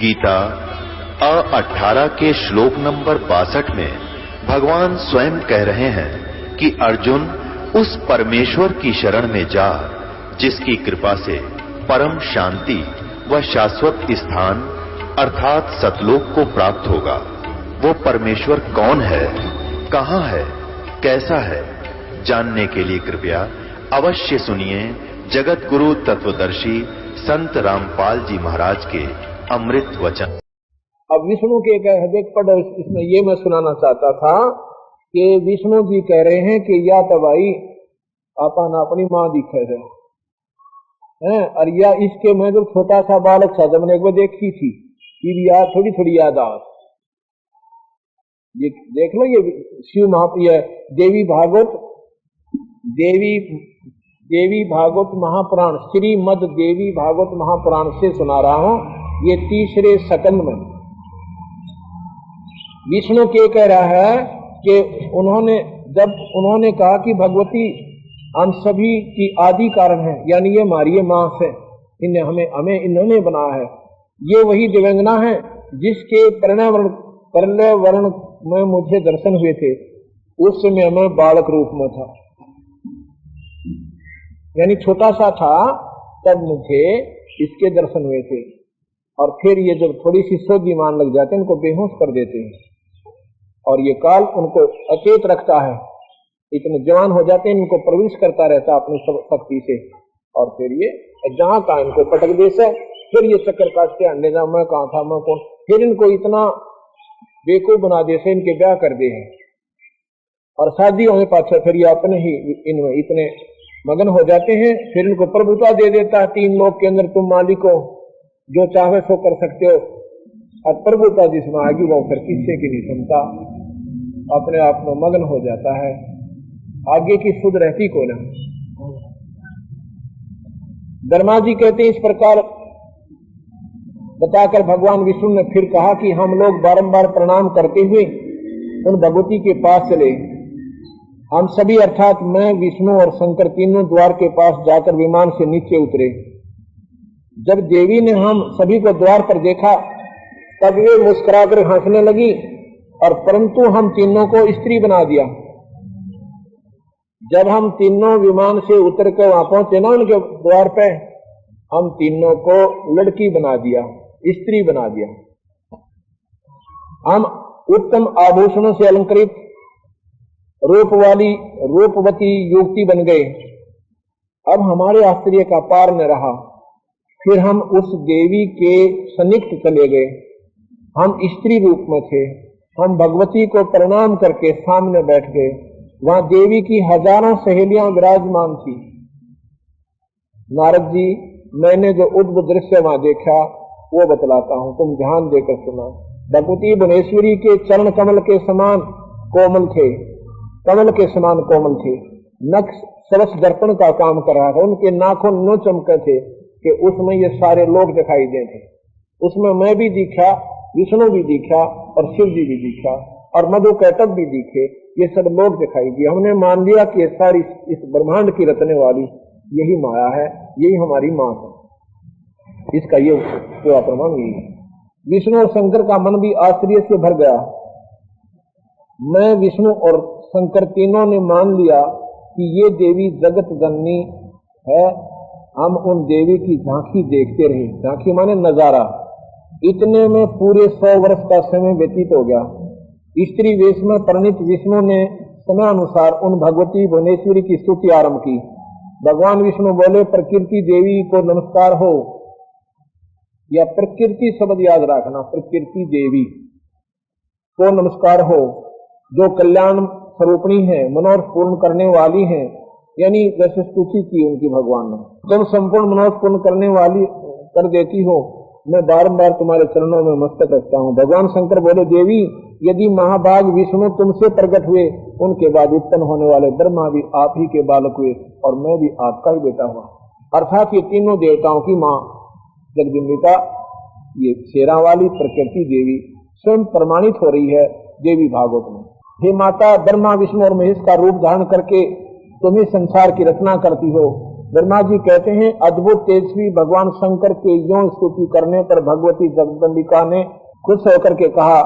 गीता 18 के श्लोक नंबर 62 में भगवान स्वयं कह रहे हैं कि अर्जुन उस परमेश्वर की शरण में जा जिसकी कृपा से परम शांति व शाश्वत स्थान अर्थात सतलोक को प्राप्त होगा। वो परमेश्वर कौन है, कहां है, कैसा है, जानने के लिए कृपया अवश्य सुनिए जगत गुरु तत्वदर्शी संत रामपाल जी महाराज के अमृत वचन। अब विष्णु के देख पढ़, इसमें ये मैं सुनाना चाहता था कि विष्णु जी कह रहे हैं कि या तबाई आपन अपनी माँ दिखे है और या इसके मैं जब छोटा सा बालक था जब मैंने एक बार देखी थी फिर याद थोड़ी थोड़ी याद आ, ये देख लो ये शिव महाप्रिय देवी भागवत महापुराण श्रीमद देवी भागवत महापुराण से सुना रहा हूं। ये तीसरे सकंद में विष्णु के कह रहा है कि उन्होंने कहा कि भगवती हम सभी की आदि कारण है, यानी ये हमारी मां से हमें इन्होंने बनाया है। ये वही दिव्यांगना है जिसके परिणय वर्ण में मुझे दर्शन हुए थे, उस समय मैं बालक रूप में था, यानी छोटा सा था तब मुझे इसके दर्शन हुए थे। और फिर ये जब थोड़ी सी सोजीमान लग जाते हैं इनको बेहोश कर देते हैं और ये काल उनको अचेत रखता है, इतने जवान हो जाते हैं इनको प्रवेश करता रहता अपनी शक्ति से और फिर ये जहां का इनको पटक दे से फिर ये चक्कर काटते अंडे जा मैं कहां था मैं कौन, फिर इनको इतना बेवकूफ बना दे से इनके ब्याह कर दे हैं और शादी होने पाछे फिर ये अपने ही इनमें इतने मगन हो जाते हैं। फिर इनको प्रभुता दे देता है 3 लोक के अंदर, तुम मालिक हो जो चाहे सो कर सकते हो, और प्रभुता जिसमें आगे वो फिर किससे की नहीं सुनता, अपने आप में मगन हो जाता है, आगे की सुध रहती को ना। धर्मा जी कहते हैं इस प्रकार बताकर भगवान विष्णु ने फिर कहा कि हम लोग बारंबार प्रणाम करते हुए उन भगवती के पास चले। हम सभी अर्थात मैं, विष्णु और शंकर तीनों द्वार के पास जाकर विमान से नीचे उतरे। जब देवी ने हम सभी को द्वार पर देखा तब वे मुस्कुराकर हंसने लगी और परंतु हम तीनों को स्त्री बना दिया। जब हम तीनों विमान से उतर कर वहां पहुंचे ना उनके द्वार पे, हम तीनों को लड़की बना दिया, स्त्री बना दिया। हम उत्तम आभूषणों से अलंकृत रूपवती युवती बन गए। अब हमारे आश्चर्य का पार न रहा। फिर हम उस देवी के सन्निकट चले गए। हम स्त्री रूप में थे। हम भगवती को प्रणाम करके सामने बैठ गए। वहां देवी की हजारों सहेलियां विराजमान थी। नारद जी, मैंने जो उद्भुत दृश्य वहां देखा वो बतलाता हूं, तुम ध्यान देकर सुना। भगवती भुवनेश्वरी के चरण कमल के समान कोमल थे, कमल के समान कोमल थे। नख सरस दर्पण का काम कर रहा था। उनके नाखून नो चमके थे कि उसमें ये सारे लोग दिखाई देते। उसमें मैं भी दिखा, विष्णु भी दिखा और शिव जी भी दिखा और मधु कैटक भी दिखे। ये सब लोग दिखाई दिए। हमने मान लिया कि सारी इस ब्रह्मांड की रचने वाली यही माया है, यही हमारी मां है। इसका ये पूरा प्रमाण यही है। विष्णु और शंकर का मन भी आश्चर्य से भर गया। मैं, विष्णु और शंकर तीनों ने मान लिया कि ये देवी जगत जननी है। हम उन देवी की झांकी देखते रहे। झांकी माने नजारा। इतने में पूरे 100 वर्ष का समय व्यतीत हो गया। स्त्री वेश में परिणित विष्णु ने समय अनुसार उन भगवती भुवनेश्वरी की स्तुति आरंभ की। भगवान विष्णु बोले, प्रकृति देवी को नमस्कार हो। या प्रकृति शब्द याद रखना, प्रकृति देवी को नमस्कार हो जो कल्याण स्वरूपणी है, मनोरथ पूर्ण करने वाली है। यानी जैसे स्तुति की उनकी भगवान ने, तुम संपूर्ण मनोरथ पूर्ण करने वाली कर देती हो, मैं बारंबार तुम्हारे चरणों में मस्तक रखता हूँ। भगवान शंकर बोले, देवी यदि महाभाग विष्णु तुमसे प्रकट हुए, उनके बाद उत्पन्न होने वाले ब्रह्मा भी आप ही के बालक हुए और मैं भी आपका ही बेटा हुआ। अर्थात ये तीनों देवताओं की माँ जगदम्बिका, ये शेरा वाली प्रकृति देवी स्वयं प्रमाणित हो रही है देवी भागवत में। हे माता, ब्रह्मा विष्णु और महेश का रूप धारण करके तुम्हें संसार की रचना करती हो। ब्रह्मा जी कहते हैं अद्भुत तेजस्वी भगवान शंकर के यों स्तुति करने पर भगवती जगदम्बिका ने खुश होकर के कहा,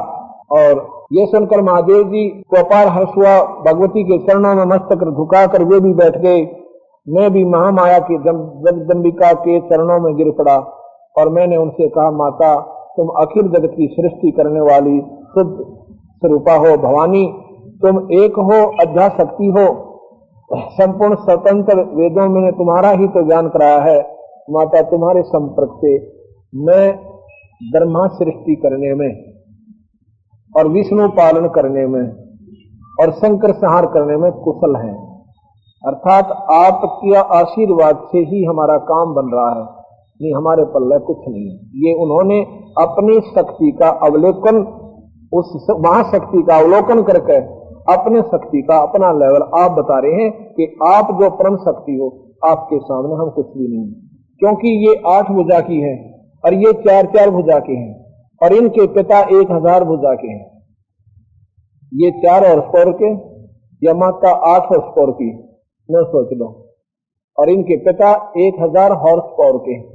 और ये सुनकर महादेव जी को अपार हर्ष हुआ। भगवती के चरणों में मस्तक झुकाकर वे भी बैठ गए। मैं भी महामाया की जगदम्बिका के चरणों में गिर पड़ा और मैंने उनसे कहा, माता तुम अखिल जगत की सृष्टि करने वाली शुद्ध स्वरूपा हो भवानी, तुम एक हो, अध्याशक्ति हो, संपूर्ण स्वतंत्र। वेदों में तुम्हारा ही तो ज्ञान कराया है। माता तुम्हारे संपर्क से मैं ब्रह्मा सृष्टि करने में और विष्णु पालन करने में और शंकर संहार करने में कुशल है। अर्थात आपके आशीर्वाद से ही हमारा काम बन रहा है, नहीं हमारे पल्ले कुछ नहीं है। ये उन्होंने अपनी शक्ति का अवलोकन, उस महाशक्ति का अवलोकन करके अपने शक्ति का अपना लेवल आप बता रहे हैं कि आप जो परम शक्ति हो, आपके सामने हम कुछ भी नहीं, क्योंकि ये 8 भुजा की है और ये 4-4 भुजा के हैं और इनके पिता 1000 भुजा के हैं। ये 4 हॉर्स पावर के या माता 8 हॉर्स पावर की, न सोच लो, और इनके पिता 1000 हॉर्स पावर के हैं।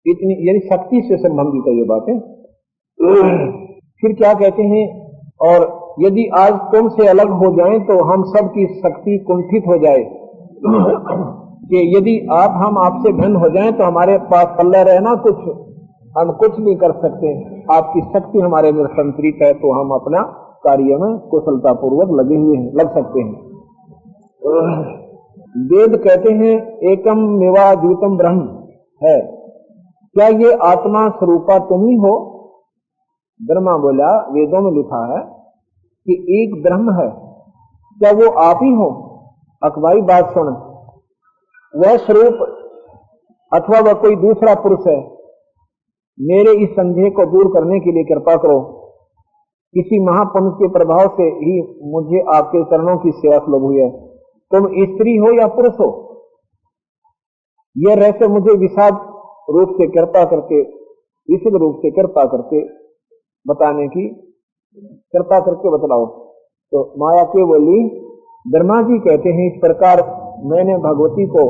इतनी यानी शक्ति से संबंधित है ये बातें। फिर क्या कहते हैं, और यदि आज तुमसे अलग हो जाएं तो हम सब की शक्ति कुंठित हो जाए, कि यदि हम आपसे भिन्न हो जाएं तो हमारे पास पल्ले रहना कुछ, हम कुछ नहीं कर सकते। आपकी शक्ति हमारे में संतरित है तो हम अपना कार्य में कुशलता पूर्वक लगे हुए हैं, लग सकते हैं। वेद कहते हैं एकम मेवा द्वितम ब्रह्म है, क्या ये आत्मा स्वरूपा तुम ही हो? ब्रह्मा बोला, वेदों में लिखा है कि एक ब्रह्म है, क्या वो आप ही हो? अकबाई बात सुन, वह स्वरूप अथवा वह कोई दूसरा पुरुष है? मेरे इस संदेह को दूर करने के लिए कृपा करो। किसी महापुरुष के प्रभाव से ही मुझे आपके चरणों की सेवा सुलभ हुई है। तुम स्त्री हो या पुरुष हो, यह रहस्य मुझे विशद रूप से कृपा करके बताने की कृपा करके बतलाओ। तो माया के बोली, ब्रह्मा जी कहते हैं, इस प्रकार मैंने भगवती को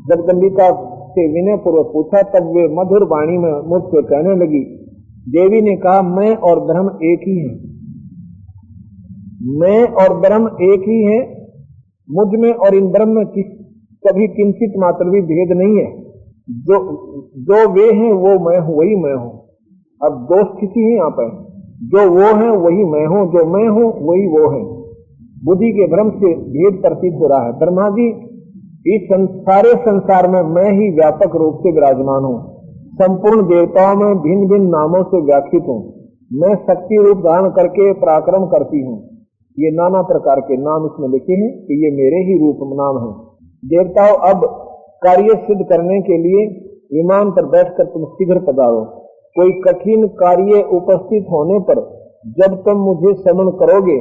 जगदम्बिका से विनय पूर्वक पूछा, तब वे मधुर वाणी में मुझसे कहने लगी। देवी ने कहा, मैं और ब्रह्म एक ही हैं, मैं और ब्रह्म एक ही हैं, मुझ में और इन ब्रह्म में कभी किंचित मात्र भी भेद नहीं है। जो वे हैं वो मैं हूं, वही मैं हूं। अब दोष किसी है यहाँ पर, जो वो है वही मैं हूं, जो मैं हूं वही वो है। बुद्धि के भ्रम से भेद प्रतीत हो रहा है। ब्रह्मा जी, इस सारे संसार में मैं ही व्यापक रूप से विराजमान हूँ, संपूर्ण देवताओं में भिन्न भिन्न नामों से व्याख्यित हूँ। मैं शक्ति रूप धारण करके पराक्रम करती हूँ। ये नाना प्रकार के नाम इसमें लिखे हैं कि ये मेरे ही रूप नाम है। देवताओं, अब कार्य सिद्ध करने के लिए विमान पर बैठकर तुम शीघ्र पधारो। कोई कठिन कार्य उपस्थित होने पर जब तुम मुझे समन करोगे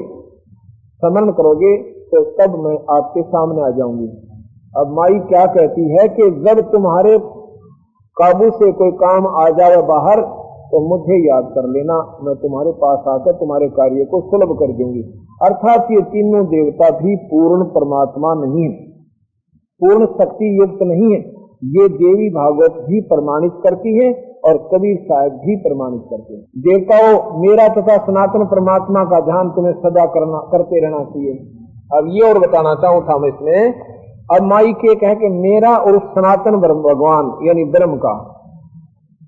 तो तब मैं आपके सामने आ जाऊंगी। अब माई क्या कहती है कि जब तुम्हारे काबू से कोई काम आ जाए बाहर तो मुझे याद कर लेना, मैं तुम्हारे पास आकर तुम्हारे कार्य को सुलभ कर दूंगी। अर्थात ये तीनों देवता भी पूर्ण परमात्मा नहीं है, पूर्ण शक्ति युक्त नहीं है। ये देवी भागवत भी प्रमाणित करती है और कबीर साहब भी प्रमाणित करते हैं। देवताओं, मेरा तथा सनातन परमात्मा का ध्यान तुम्हें सदा करते रहना चाहिए। अब ये और बताना चाहूँ था मैं इसमें, अब माई के कहे कि मेरा और सनातन भगवान यानी ब्रह्म का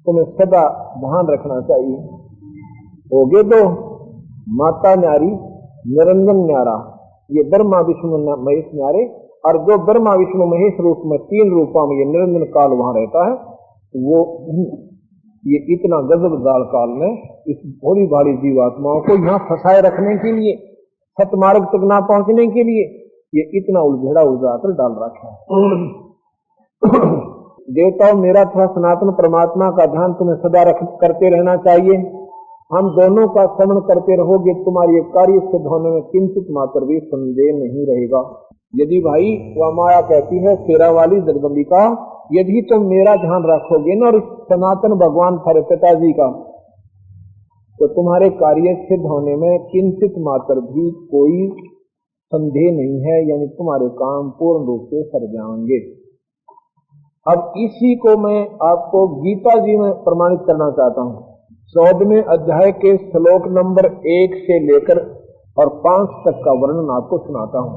तुम्हें सदा ध्यान रखना चाहिए। होगे तो माता न्यारी निरंजन न्यारा, ये ब्रह्मा विष्णु महेश न्यारे। और जो ब्रह्मा विष्णु महेश रूप में 3 रूपों में ये निरंजन काल वहां रहता है, वो ये इतना गजब जाल काल में इस भोली भारी जीवात्माओं को यहाँ फंसाए रखने के लिए, सतमार्ग तक ना पहुंचने के लिए ये इतना उलझेड़ा उलझाकर डाल रखा है। देवताओं, मेरा तथा सनातन परमात्मा का ध्यान तुम्हें सदा करते रहना चाहिए। हम दोनों का श्रवण करते रहोगे, तुम्हारी कार्य सिद्ध होने में किंचित मात्र भी संदेह नहीं रहेगा। यदि भाई वह माया कहती है, शेरा वाली जगदम्बिका, यदि तुम मेरा ध्यान रखोगे ना और सनातन भगवान पिताजी का, तो तुम्हारे कार्य सिद्ध होने में किंचित मात्र भी कोई संदेह नहीं है, यानी तुम्हारे काम पूर्ण रूप से सर जाएंगे। अब इसी को मैं आपको गीता जी में प्रमाणित करना चाहता हूँ। 14वें अध्याय के श्लोक नंबर 1 से लेकर और 5 तक का वर्णन आपको सुनाता हूँ,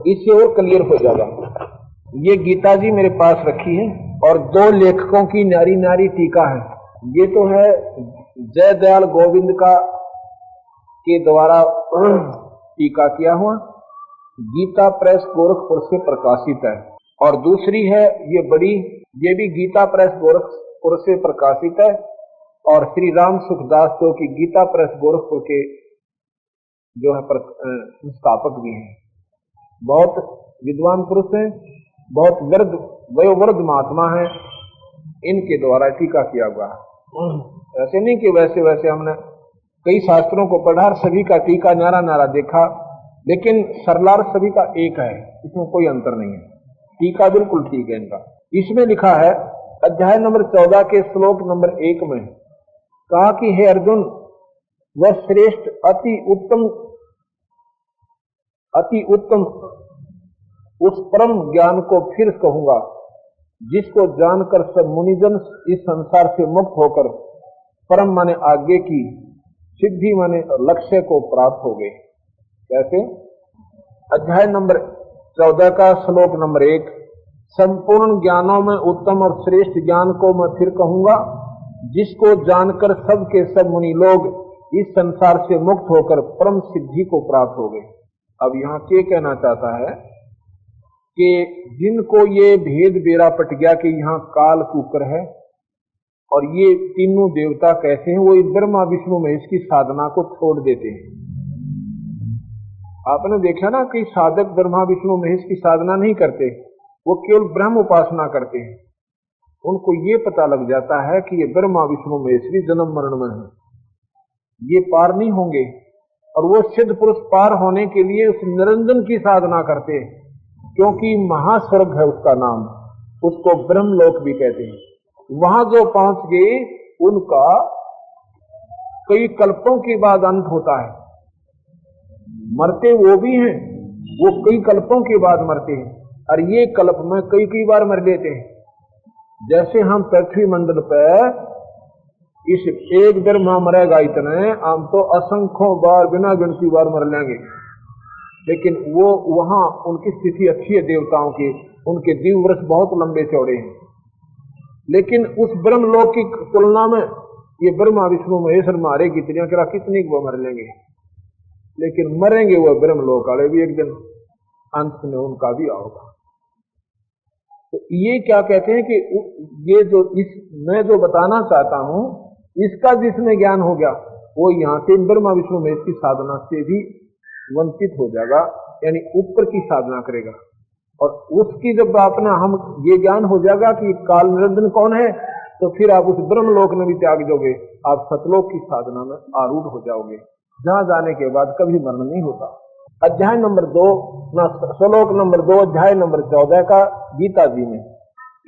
इससे और क्लियर हो जाएगा। ये गीता जी मेरे पास रखी है और 2 लेखकों की न्यारी न्यारी टीका है। ये तो है जय दयाल गोविंद का के द्वारा टीका किया हुआ, गीता प्रेस गोरखपुर से प्रकाशित है। और दूसरी है ये भी गीता प्रेस गोरखपुर से प्रकाशित है और श्री राम सुखदास जो कि गीता प्रेस गोरखपुर के जो है संस्थापक भी हैं। बहुत विद्वान पुरुष हैं, बहुत वयोवृद्ध महात्मा हैं, इनके द्वारा टीका किया हुआ है। ऐसे नहीं कि वैसे हमने कई शास्त्रों को पढ़ा, सभी का टीका न्यारा न्यारा देखा, लेकिन सरलार सभी का एक है, इसमें कोई अंतर नहीं है, टीका बिल्कुल ठीक है इनका। इसमें लिखा है अध्याय नंबर 14 के श्लोक नंबर 1 में कहा कि हे अर्जुन, वह श्रेष्ठ अति उत्तम उस परम ज्ञान को फिर कहूंगा जिसको जानकर सब मुनिजन इस संसार से मुक्त होकर परम माने आगे की सिद्धि माने लक्ष्य को प्राप्त हो गए। कैसे? अध्याय नंबर 14 का श्लोक नंबर 1, संपूर्ण ज्ञानों में उत्तम और श्रेष्ठ ज्ञान को मैं फिर कहूंगा जिसको जानकर सब के सब मुनि लोग इस संसार से मुक्त होकर परम सिद्धि को प्राप्त हो गए। अब यहाँ क्या कहना चाहता है कि जिनको ये भेद बेरा पट गया कि यहाँ काल कुकर है और ये तीनों देवता कैसे हैं, वो ब्रह्मा विष्णु महेश की साधना को छोड़ देते हैं। आपने देखा ना कि साधक ब्रह्मा विष्णु महेश की साधना नहीं करते, वो केवल ब्रह्म उपासना करते हैं। उनको ये पता लग जाता है कि ये ब्रह्मा विष्णु महेश भी जन्म मरण में है, ये पार नहीं होंगे, और वो सिद्ध पुरुष पार होने के लिए उस निरंजन की साधना करते हैं, क्योंकि महास्वर्ग है उसका नाम, उसको ब्रह्मलोक भी कहते हैं। वहां जो पहुंच गए उनका कई कल्पों के बाद अंत होता है। मरते वो भी हैं, वो कई कल्पों के बाद मरते हैं, और ये कल्प में कई बार मर लेते हैं। जैसे हम पृथ्वी मंडल पर इस एक ब्रह्मा मरेगा इतने, हम तो असंख्यों बार बिना गिनती बार मर लेंगे, लेकिन वो वहां उनकी स्थिति अच्छी है देवताओं की, उनके जीव वर्ष बहुत लंबे चौड़े हैं। लेकिन उस ब्रह्मलोक की तुलना में ये ब्रह्मा विष्णु महेश मारे कितनी वो मर लेंगे, लेकिन मरेंगे वो ब्रह्मलोक वाले भी एक दिन, अंत में उनका भी आओगा। तो ये क्या कहते हैं कि ये जो मैं जो बताना चाहता हूं, इसका जिसमें ज्ञान हो गया वो यहाँ से ब्रह्मा विष्णु महेश की साधना से भी वंचित हो जाएगा, यानी ऊपर की साधना करेगा। और उसकी जब अपना हम ये ज्ञान हो जाएगा कि काल निरंजन कौन है, तो फिर आप उस ब्रह्मलोक में भी त्याग दोगे, आप सतलोक की साधना में आरूढ़ हो जाओगे, जहां जाने के बाद कभी मरण नहीं होता। अध्याय नंबर 2 श्लोक नंबर 2 अध्याय नंबर 14 का गीता जी में,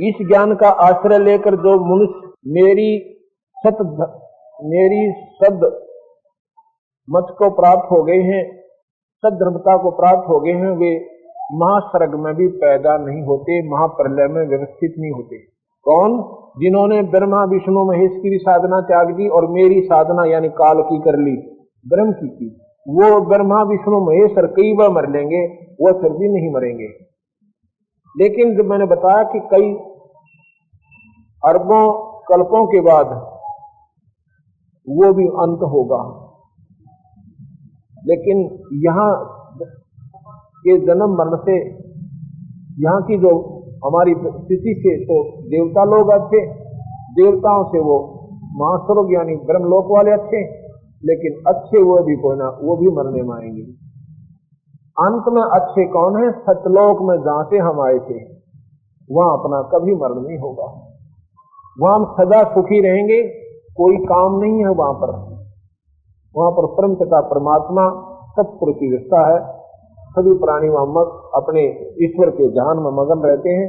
इस ज्ञान का आश्रय लेकर जो मनुष्य मेरी सद मत को प्राप्त हो गए हैं, सद्धर्मता को प्राप्त हो गए हैं, वे महासर्ग में भी पैदा नहीं होते, महाप्रलय में व्यवस्थित नहीं होते। कौन? जिन्होंने ब्रह्मा विष्णु महेश की भी साधना त्याग दी और मेरी साधना यानी काल की कर ली, ब्रह्म की, वो ब्रह्मा विष्णु महेश और कई बार मर लेंगे, वो फिर भी नहीं मरेंगे। लेकिन जब मैंने बताया कि कई अरबों कल्पों के बाद वो भी अंत होगा, लेकिन यहाँ के जन्म मरण से, यहाँ की जो हमारी स्थिति से, तो देवता लोग अच्छे, देवताओं से वो महास्वर्ग यानी ब्रह्मलोक वाले अच्छे, लेकिन अच्छे वो भी कोई ना, वो भी मरने में आएंगे। अंत में अच्छे कौन है? सतलोक में जहां से हम आए थे, वहां अपना कभी मरण नहीं होगा, वहां हम सदा सुखी रहेंगे, कोई काम नहीं है वहां पर परम पिता परमात्मा सत्पुर की व्यवस्था है, सभी प्राणी वहां अपने ईश्वर के ध्यान में मगन रहते हैं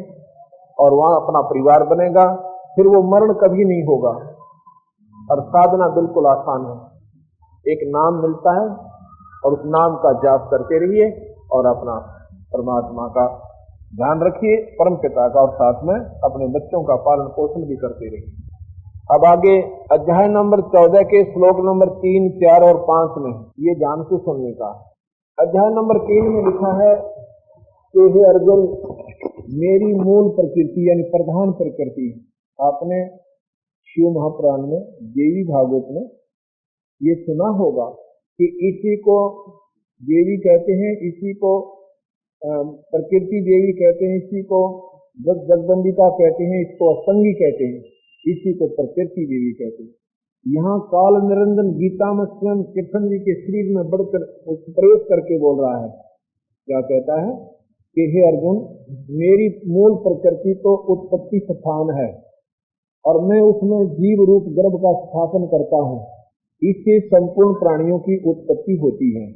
और वहां अपना परिवार बनेगा, फिर वो मरण कभी नहीं होगा। और साधना बिल्कुल आसान है, एक नाम मिलता है और उस नाम का जाप करते रहिए और अपना परमात्मा का ध्यान रखिए परम पिता का और साथ में अपने बच्चों का पालन पोषण भी करते रहिए। अब आगे अध्याय नंबर 14 के श्लोक नंबर 3, 4 और 5 में ये ध्यान से सुनने का। अध्याय नंबर 3 में लिखा है कि हे अर्जुन, मेरी मूल प्रकृति यानी प्रधान प्रकृति, आपने शिव महापुराण में देवी भागवत में ये सुना होगा कि इसी को देवी कहते हैं, इसी को प्रकृति देवी कहते हैं, इसी को जगदम्बिका कहते हैं, इसको असंगी कहते हैं, इसी को प्रकृति देवी कहते हैं। यहाँ काल निरंजन गीता में स्वयं कृष्ण जी के शरीर में बढ़कर प्रवेश करके बोल रहा है। क्या कहता है कि हे अर्जुन, मेरी मूल प्रकृति तो उत्पत्ति स्थान है और मैं उसमें जीव रूप गर्भ का स्थापन करता हूँ। इससे संपूर्ण प्राणियों की उत्पत्ति होती है।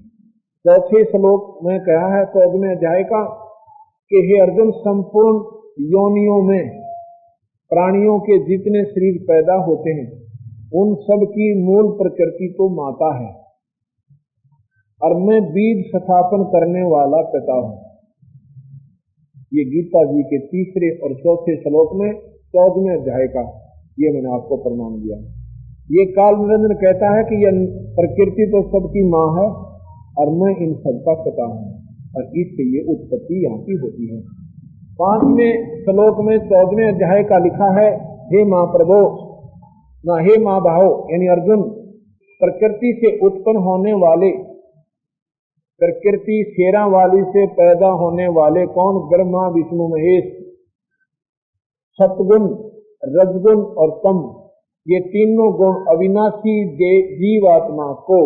चौथे श्लोक में कहा है 14वें अध्याय का कि हे अर्जुन, संपूर्ण योनियों में प्राणियों के जितने शरीर पैदा होते हैं उन सब की मूल प्रकृति तो माता है और मैं बीज स्थापन करने वाला पिता हूँ। ये गीता जी के 3 और 4 श्लोक में 14वें अध्याय का ये मैंने आपको प्रमाण दिया। ये काल निरंजन कहता है कि यह प्रकृति तो सबकी माँ है और मैं इन सबका पिता हूँ और इससे ये उत्पत्ति यहाँ की होती है। 5वें श्लोक में 14वें अध्याय का लिखा है, हे माँ प्रभो ना हे माँ भाव यानी अर्जुन, प्रकृति से उत्पन्न होने वाले, प्रकृति शेरा वाली से पैदा होने वाले कौन? ब्रह्मा विष्णु महेश, सतगुण रजगुण और तम, ये तीनों गुण अविनाशी जीवात्मा को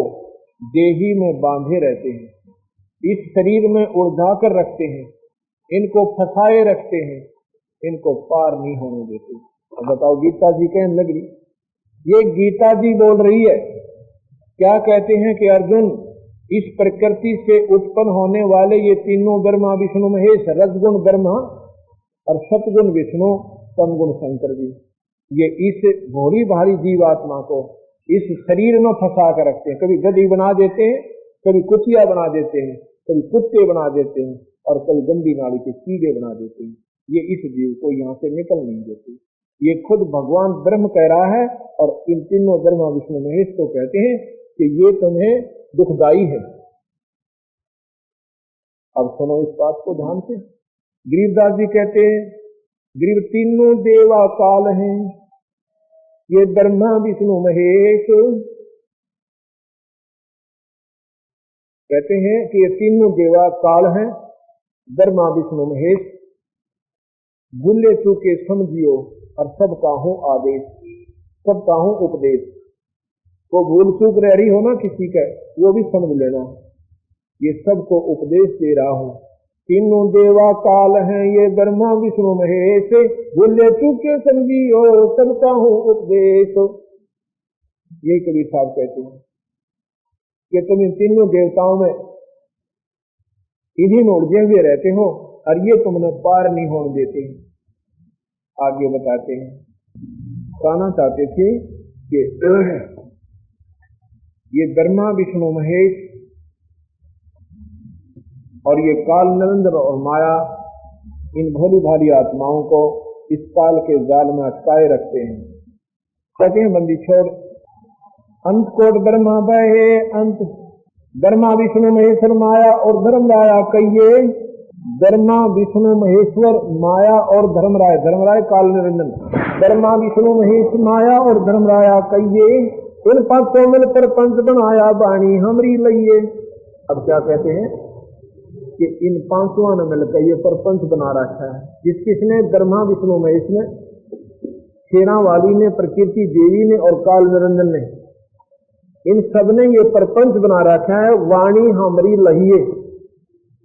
देही में बांधे रहते हैं, इस शरीर में उलझा कर रखते हैं, इनको फंसाए रखते हैं, इनको पार नहीं होने देते। अब बताओ गीता जी कहने लग रही, ये गीता जी बोल रही है। क्या कहते हैं कि अर्जुन, इस प्रकृति से उत्पन्न होने वाले ये तीनों ब्रह्मा विष्णु महेश, रजगुण ब्रह्मा और सतगुण विष्णु, तमगुण शंकर जी, ये इस भोली भारी जीवात्मा को इस शरीर में फंसा कर रखते हैं। कभी गधी बना देते हैं, कभी कुतिया बना देते हैं, कभी कुत्ते बना देते हैं और कभी गंदी नाली के कीड़े बना देते हैं। ये इस जीव को यहाँ से निकल नहीं देते। ये खुद भगवान ब्रह्म कह रहा है और इन तीनों ब्रह्मा विष्णु महेश को कहते हैं कि ये तुम्हें दुखदाई है। अब सुनो इस बात को ध्यान से। गरीबदास जी कहते हैं, गरीब तीनों देवा काल हैं, ये ब्रह्मा विष्णु महेश, कहते हैं कि ये तीनों देवा काल हैं, ब्रह्मा विष्णु महेश, भूले चूके समझियो और सबका हूँ आदेश, सबका हूँ उपदेश। को भूल चूक रह रही हो ना किसी का, वो भी समझ लेना, ये सबको उपदेश दे रहा हूँ। तीनों देवा काल हैं, ये ब्रह्मा विष्णु महेश, भूले चूके समझियो सबका हूँ उपदेश। यही कबीर साहब कहते हैं कि तुम इन तीनों देवताओं में इन्हीं में उलझे हुए रहते हो और ये तुमने पार नहीं होने देते। आगे बताते हैं, कहना चाहते थे कि ये ब्रह्मा विष्णु महेश और ये काल निरंजन और माया इन भोली भाली आत्माओं को इस काल के जाल में अटकाए रखते हैं। कहते हैं बंदी छोड़, अंत कोट ब्रह्मा बहे अंत, ब्रह्मा विष्णु महेश्वर माया और धर्मराया कहिए, ब्रह्मा विष्णु महेश्वर माया और धर्मराय, धर्मराय काल निरंजन, ब्रह्मा विष्णु महेश माया और धर्मराया कहिए, इन पांचों मिल पर पंच बनाया बाणी हमरी लइए। अब क्या कहते हैं कि इन पांचों ने मिलकर ये परपंच बना रखा है। जिस किसने? ब्रह्मा विष्णु महेश ने, शेरा वाली ने, प्रकृति देवी ने और काल निरंजन ने, इन सब ने ये परपंच बना रखा है। वाणी हमारी लहिए,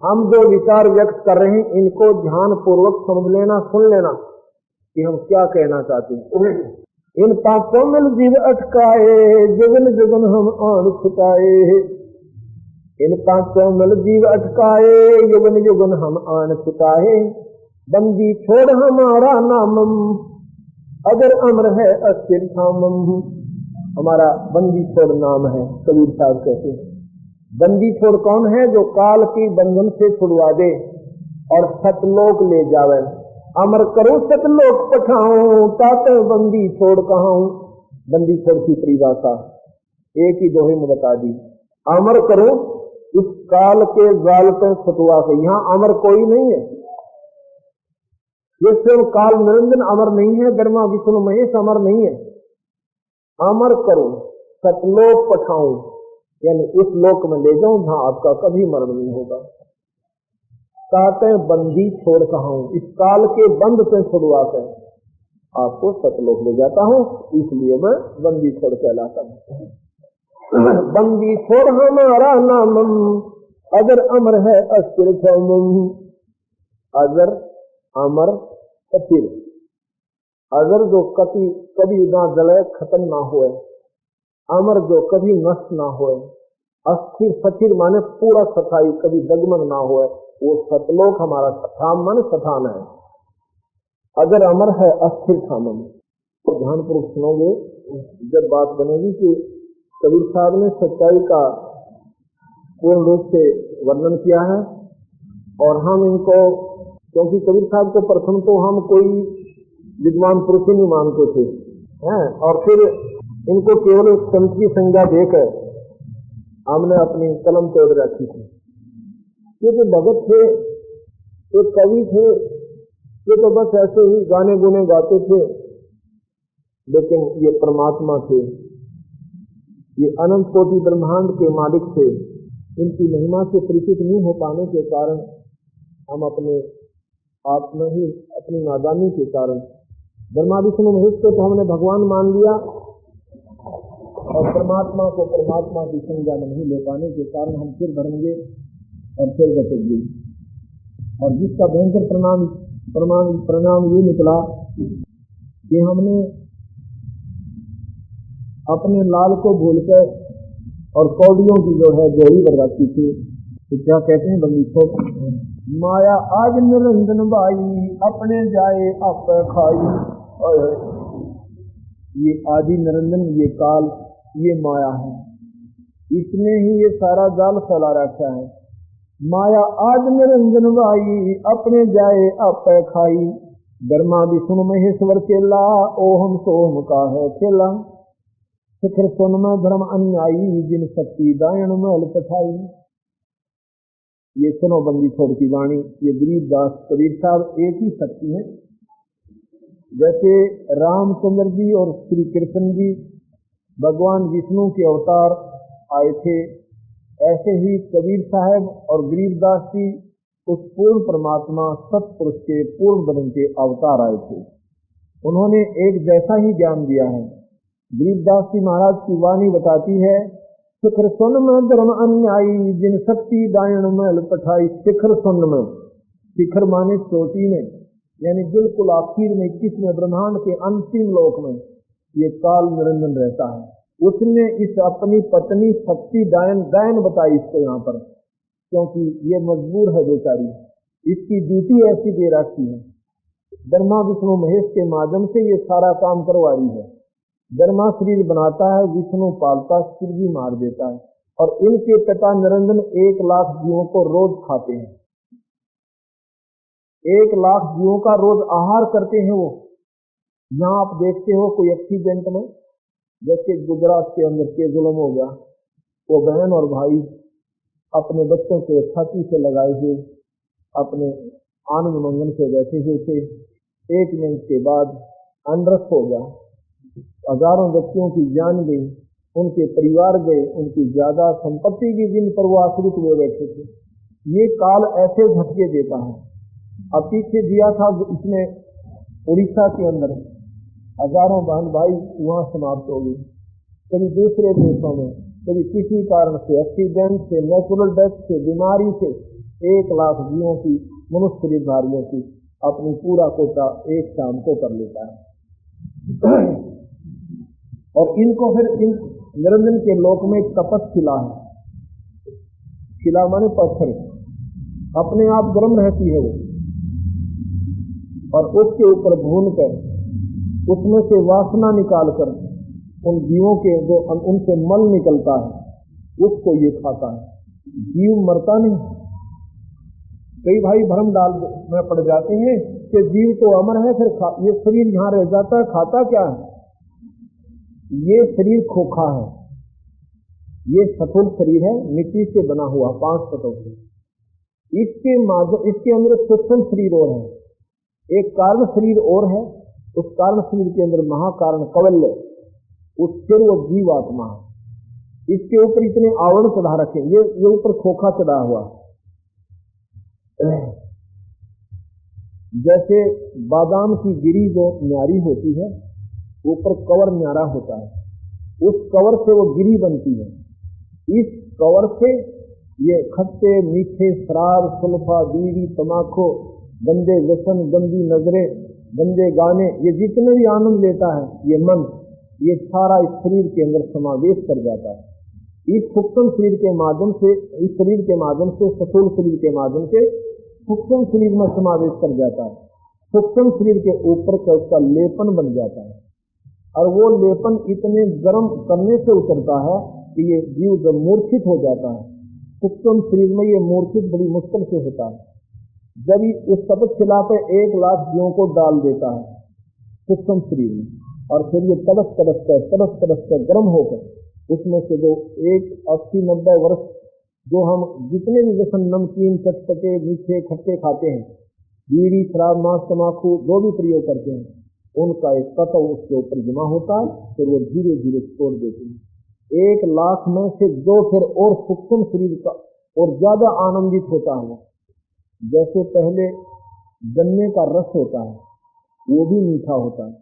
हम जो विचार व्यक्त कर रहे हैं इनको ध्यान पूर्वक समझ लेना, सुन लेना कि हम क्या कहना चाहते हैं। इन पांचों मिल जीव अटकाए, जुगन जुगन हम आन छुटाए, इन पांचों मिल जीव अटकाए, युगन युगन हम आन छुटाए, बंदी छोड़ हमारा नामम, अगर अमर है अस्थिर थामम। हमारा बंदी छोड़ नाम है, कबीर साहब कहते हैं। बंदी छोड़ कौन है? जो काल की बंधन से छुड़वा दे और सतलोक ले जावे। अमर करो सतलोक पठाऊं, ताते बंदी छोड़ कहाऊं। बंदी छोड़ की परिभाषा एक ही दोहे में बता दी। अमर करो इस काल के जाल पे सतुआ के। यहाँ अमर कोई नहीं है, ये स्वयं काल निरंजन अमर नहीं है, ब्रह्मा विष्णु महेश अमर नहीं है। अमर करो सतलोक पठाऊं, यानी उस लोक में ले जाऊं जहां आपका कभी मरण नहीं होगा। ताते बंदी छोड़ कहाऊं, इस काल के बंद से छुड़वा कर आपको सतलोक ले जाता हूं, इसलिए मैं बंदी छोड़ कहलाता हूं। बंदी छोड़ हमारा नामम, अगर अमर है अस्थिर थमम। अगर अमर अस्थिर, अगर जो कभी ना जले खत्म ना होए, अमर जो कभी नष्ट ना होए, अस्थिर सथिर माने पूरा सफाई कभी दगमग ना होए, वो सतलोक हमारा थाम माने स्थान है। अगर अमर है अस्थिर थामन, तो ध्यानपूर्वक सुनोगे जब बात बनेगी कि कबीर साहब ने सच्चाई का पूर्ण रूप से वर्णन किया है। और हम इनको, क्योंकि कबीर साहब को प्रथम तो हम कोई विद्वान पुरुष ही नहीं मानते थे हैं, और फिर इनको केवल एक संत की संज्ञा देकर हमने अपनी कलम तोड़ रखी थी। ये जो भगत थे, ये कवि थे, ये तो बस ऐसे ही गाने गुने गाते थे, लेकिन ये परमात्मा थे, ये अनंत कोटि ब्रह्मांड के मालिक थे। इनकी महिमा से परिचित नहीं हो पाने के कारण हम अपने आप में ही अपनी नादानी के कारण ब्रह्मा विष्णु महेश को तो हमने भगवान मान लिया, और परमात्मा को परमात्मा की संज्ञा में नहीं ले पाने के कारण हम फिर भरेंगे और फिर बचेंगे। और जिसका भयंकर परिणाम ये निकला कि हमने अपने लाल को भूलकर और कौड़ियों की जो है जोड़ी बर्बादी थी। तो क्या कहते हैं बंदी छोड़ माया आज निरंजन बाई, अपने जाए आप खाई। ये आदि निरंजन, ये काल, ये माया है, इसने ही ये सारा जाल फैला रखा है। माया आज निरंजन बाई, अपने जाए आप खाई। ब्रह्मा विष्णु महेश्वर केला, ओहम सोम का है खेला। शिखर सोन में धर्म अन्यायी, जिन शक्ति दायण महल पठाई। ये सुनो बंदी छोड़ की वाणी। ये गरीबदास कबीर साहब एक ही शक्ति है। जैसे रामचंद्र जी और श्री कृष्ण जी भगवान विष्णु के अवतार आए थे, ऐसे ही कबीर साहब और गरीबदास जी उस पूर्ण परमात्मा सतपुरुष के पूर्ण बदन के अवतार आए थे। उन्होंने एक जैसा ही ज्ञान दिया है। गरीबदास जी महाराज की वाणी बताती है, शिखर सुन में धर्म अन्यायी, जिन शक्ति दायण महल पठाई। शिखर सुन में, शिखर माने चोटी में, यानी बिल्कुल आखिर में, किसमें, ब्रह्मांड के अंतिम लोक में ये काल निरंजन रहता है। उसने इस अपनी पत्नी शक्ति दायन बताई इसको यहाँ पर, क्योंकि ये मजबूर है बेचारी, इसकी ड्यूटी ऐसी दे रखी है। ब्रह्मा विष्णु महेश के माध्यम से ये सारा काम करवा रही है। ब्रह्मा शरीर बनाता है, विष्णु पालता, सिर भी मार देता है, और इनके पिता निरंजन 1 लाख जीवों को रोज खाते हैं। 1 लाख जीवों का रोज आहार करते हैं वो। यहाँ आप देखते हो कोई एक्सीडेंट में, जैसे गुजरात के अंदर के जुल्म हो गया, वो बहन और भाई अपने बच्चों को छाती से लगाए हुए अपने आनंद मंगन से बैठे हुए थे। 1 मिनट के बाद अनरस हो गया, हजारों बच्चों की जान गई, उनके परिवार गए, उनकी ज्यादा संपत्ति की जिन पर वो आश्रित हुए बैठे थे। ये काल ऐसे झटके देता है। अब पीछे दिया था इसमें उड़ीसा के अंदर हजारों बहन भाई वहां समाप्त हो गई। कभी दूसरे देशों में, कभी किसी कारण से, एक्सीडेंट से, नेचुरल डेथ से, बीमारी से 1 लाख जीवों की, मनुष्य शरीरधारियों की अपनी पूरा कोटा एक शाम को कर लेता है। और इनको फिर इन निरंजन के लोक में तपस्शिला है। शिला माने पत्थर, अपने आप गर्म रहती है वो, और उसके ऊपर भून कर उसमें से वासना निकाल कर उन जीवों के जो उनसे मल निकलता है उसको ये खाता है। जीव मरता नहीं, कई भाई भ्रम डाल में पड़ जाते हैं कि जीव तो अमर है, फिर ये शरीर यहाँ रह जाता है, खाता क्या है? ये शरीर खोखा है, ये सफल शरीर है, मिट्टी से बना हुआ 5 तत्वों से। इसके अंदर सूक्ष्म शरीर और है, एक कारण शरीर और है, उस कारण शरीर के अंदर महाकारण कवल्य, उससे वो जीव आत्मा है। इसके ऊपर इतने आवरण चढ़ा रखे, ये ऊपर खोखा चढ़ा हुआ, जैसे बादाम की गिरी जो न्यारी होती है, ऊपर कवर न्यारा होता है, उस कवर से वो गिरी बनती है। इस कवर से ये खट्टे मीठे शराब, सुल्फा, बीड़ी, तमाकू, गंदे व्यसन, गंदी नजरें, गंदे गाने, ये जितने भी आनंद लेता है ये मन, ये सारा इस शरीर के अंदर समावेश कर जाता है। इस सूक्ष्म शरीर के माध्यम से, इस शरीर के माध्यम से, स्थूल शरीर के माध्यम से सूक्ष्म शरीर में समावेश कर जाता है। सूक्ष्म शरीर के ऊपर का उसका लेपन बन जाता है, और वो लेपन इतने गर्म करने से उतरता है कि ये जीव जब मूर्छित हो जाता है, सूक्ष्म शरीर में ये मूर्छित बड़ी मुश्किल से होता है। जब उस तपक शिला पे 1 लाख जीवों को डाल देता है सूक्ष्म शरीर में, और फिर ये तड़प कर गर्म होकर उसमें से जो 80-90 वर्ष जो हम जितने भी व्यसन, नमकीन, चटपटे, मीठे, खट्टे खाते हैं, बीड़ी, शराब, मांस, तमाकू जो भी प्रयोग करते हैं, उनका एक तत्व उसके ऊपर जमा होता है, फिर वो धीरे धीरे छोड़ देते हैं। 1 लाख में से 2 फिर और सूक्ष्म शरीर का और ज्यादा आनंदित होता है। जैसे पहले गन्ने का रस होता है, वो भी मीठा होता है,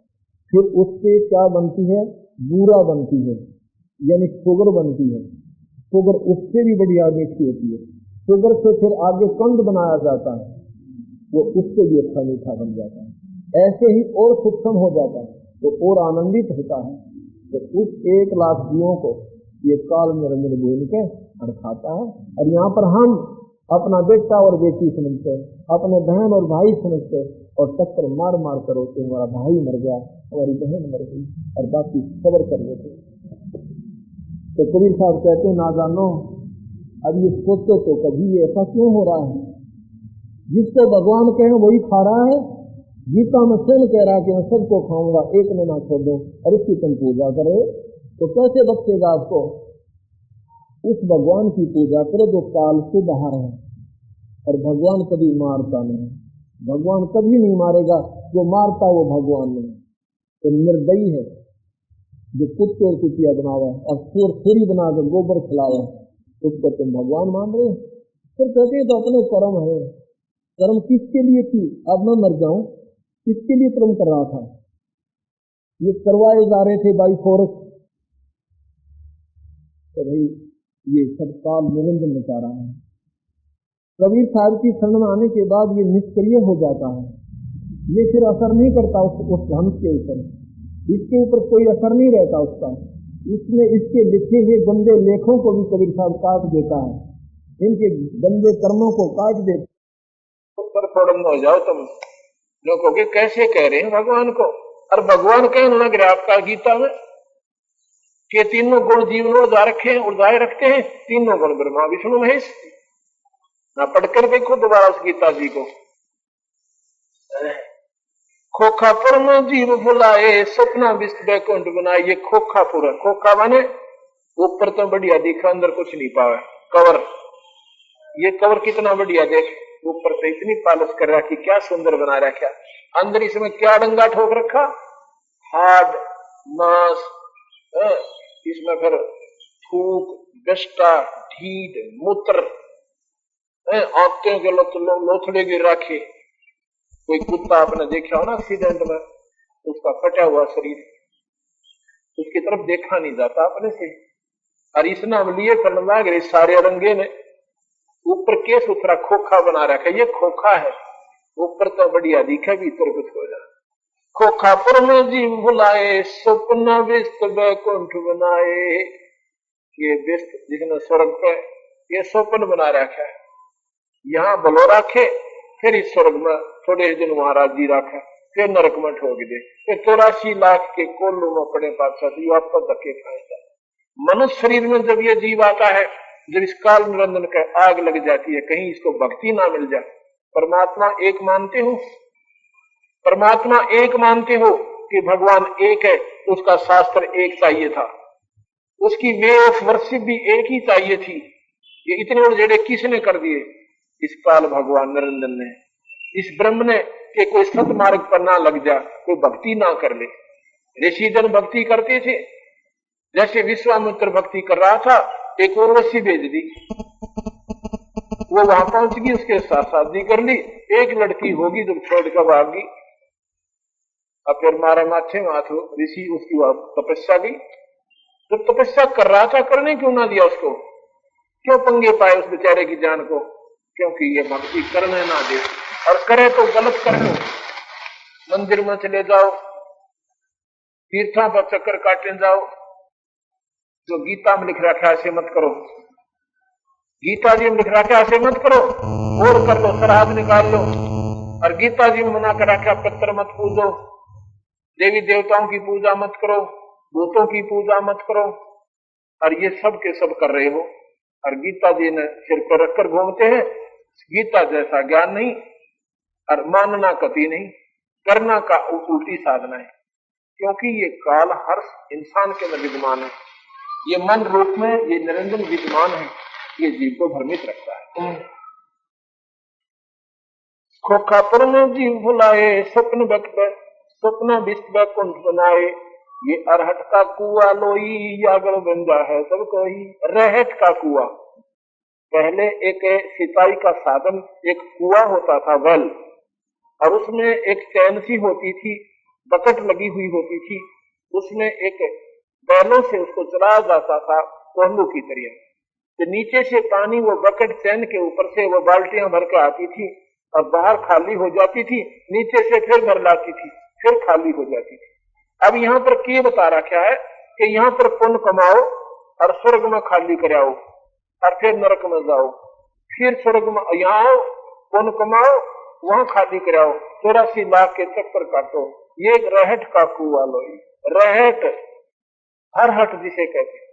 फिर उससे क्या बनती है? बूरा बनती है, यानी शुगर बनती है। शुगर उससे भी बढ़िया मीठी होती है। शुगर से फिर आगे कंद बनाया जाता है, वो उससे भी अच्छा मीठा बन जाता है। ऐसे ही और सूक्ष्म हो जाता है तो और आनंदित होता है। तो उस 1 लाख जीवों को ये काल निरंजन बोल के खाता है। और यहाँ पर हम अपना बेटा और बेटी समझते हैं, अपने बहन और भाई समझते हैं, और टक्कर मार मार करो कि हमारा भाई मर गया, हमारी बहन मर गई, और बाकी सबर कर लेते। तो कबीर साहब कहते हैं, ना जानो अब ये सोचो तो कभी ये ऐसा क्यों हो रहा है? जिसको भगवान कहे वही खा रहा है। गीता में स्वयं कह रहा है कि मैं सबको खाऊंगा, एक में ना छोड़ दूं, और उसकी तुम पूजा करो, तो कैसे बचेगा आपको? उस भगवान की पूजा करो जो काल से बाहर है, और भगवान कभी मारता नहीं, भगवान कभी नहीं मारेगा। जो मारता वो भगवान नहीं, तो निर्दयी है जो कुत्ते और कुतिया बनावे और थोड़ी बनाकर गोबर खिलावे, उसको तुम भगवान मान रहे हो? फिर कहते तो अपने कर्म है। कर्म किसके लिए थी? अब मैं मर जाऊं, किसके लिए कर्म कर रहा था? ये करवाए जा रहे थे बाई फोर्स। तो भाई ये सब काल निरंजन बचा रहा है। कबीर साहब की शरण में आने के बाद ये निष्क्रिय हो जाता है, ये फिर असर नहीं करता उस धन के ऊपर, इसके ऊपर कोई असर नहीं रहता उसका। इसमें इसके लिखे हुए गंदे लेखों को भी कबीर साहब काट देता है, इनके गंदे कर्मों को काट देता है। ऊपर फोड़न हो जाओ तुम लोगों के, कैसे कह रहे हैं भगवान को? और भगवान कहने लग रहा आपका गीता में कि तीनों गुण जीवन उड़ाए रखते हैं, तीनों गुण ब्रह्मा विष्णु महेश। ना पढ़कर देखो दोबारा उस गीता जी को। खोखापुर में जीव बुलाए, सपना विश्व बैकुंठ बनाए। ये खोखापुर है, खोखा माने ऊपर तो बढ़िया दिखा, अंदर कुछ नहीं पावे। कवर, ये कवर कितना बढ़िया देख, ऊपर से इतनी पालिश कर रखी, क्या सुंदर बना रखा। अंदर इसमें क्या डंगा ठोक रखा? हार्ड मांस, इसमें फिर थूक, गष्टा, ढीड, मूत्र, आंतों के लोथड़े गिर रखे। कोई कुत्ता आपने देखा हो ना एक्सीडेंट में, उसका कटा हुआ शरीर, उसकी तरफ देखा नहीं जाता अपने से। और इस नाम लिए करने लग रहे सारे रंगे ने, ऊपर के सुथरा खोखा बना रखा। ये खोखा है, ऊपर तो बढ़िया दिखा, भीतर कुछ हो जाए। खोखापुर में जीव बुलाए, सपना विस्त बैकुंठ बनाए। ये विस्त जिसने स्वर्ग पे ये स्वप्न बना रखा है, यहाँ भलो रखे, फिर इस स्वर्ग में थोड़े दिन वहां राजी रखे, फिर नरक में ठोक दे, फिर 84 लाख के कोल्लू में पड़े पातशाह वापस धक्के खाएगा। मनुष्य शरीर में जब ये जीव आता है, जब इस काल निरंजन का आग लग जाती है, कहीं इसको भक्ति ना मिल जाए, परमात्मा एक मानते हो? परमात्मा एक मानते हो कि भगवान एक है? उसका शास्त्र एक चाहिए था, उसकी वे ऑफ वर्शिप भी एक ही चाहिए थी। ये इतने उड़जेड़े किसने कर दिए? इस काल भगवान निरंजन ने, इस ब्रह्म ने, कि कोई सत मार्ग पर ना लग जा, कोई भक्ति ना कर ले। ऋषिजन भक्ति करते थे, जैसे विश्वामित्र भक्ति कर रहा था, एक उर्वशी भेज दी, वो वहां पहुंच गई, उसके साथ शादी कर ली, एक लड़की होगी जब छोड़कर भागी, अब फिर मारा माथे माथो ऋषि, उसकी वह तपस्या की, जब तपस्या कर रहा था करने क्यों ना दिया उसको? क्यों पंगे पाए उस बेचारे की जान को? क्योंकि ये भक्ति करने ना दे, और करे तो गलत कर लो। मंदिर में चले जाओ, तीर्थों पर चक्कर काटने जाओ, जो गीता में लिख रखा है ऐसे मत करो, गीता जी में लिख रखा है ऐसे मत करो, और कर लो, श्राद्ध निकाल लो, और गीता जी में मना कर रखा पितर मत पूजो, देवी देवताओं की पूजा मत करो, भूतों की पूजा मत करो, और ये सब के सब कर रहे हो, और गीता जी ने सिर पर रखकर घूमते हैं। गीता जैसा ज्ञान नहीं, और मानना कभी नहीं, करना का उल्टी साधना है, क्योंकि ये काल हर इंसान के अंदर विद्यमान है, ये मन रूप में ये निरंजन विद्यमान है, ये जीव को भ्रमित रखता है। खोखापुर में जीव भुलाए, स्वप्न विश्व कुंठ बनाए, ये अरहट का कुआ लोई, यागल गंजा है सब कोई। रहट का कुआ, पहले एक सिंचाई का साधन, एक कुआ होता था, वेल, और उसमें एक चैन सी होती थी, बकेट लगी हुई होती थी, उसमें एक बैलों से उसको चलाया जाता था कोहलू की तरह, तो नीचे से पानी वो बकेट चैन के ऊपर से वो बाल्टियां भर के आती थी, और बाहर खाली हो जाती थी, नीचे से फिर भर लाती थी, फिर खाली हो जाती थी। अब यहाँ पर क्या बता रखा है कि यहाँ पर पुण्य कमाओ और स्वर्ग में खाली कराओ, और फिर नरक में जाओ, फिर स्वर्ग में यहाँ आओ, पुण्य कमाओ, वहां खाली कराओ, 84 लाख के चक्कर काटो। ये एक रहट का कुआ लोई, रहट, हर हट जिसे कहते हैं,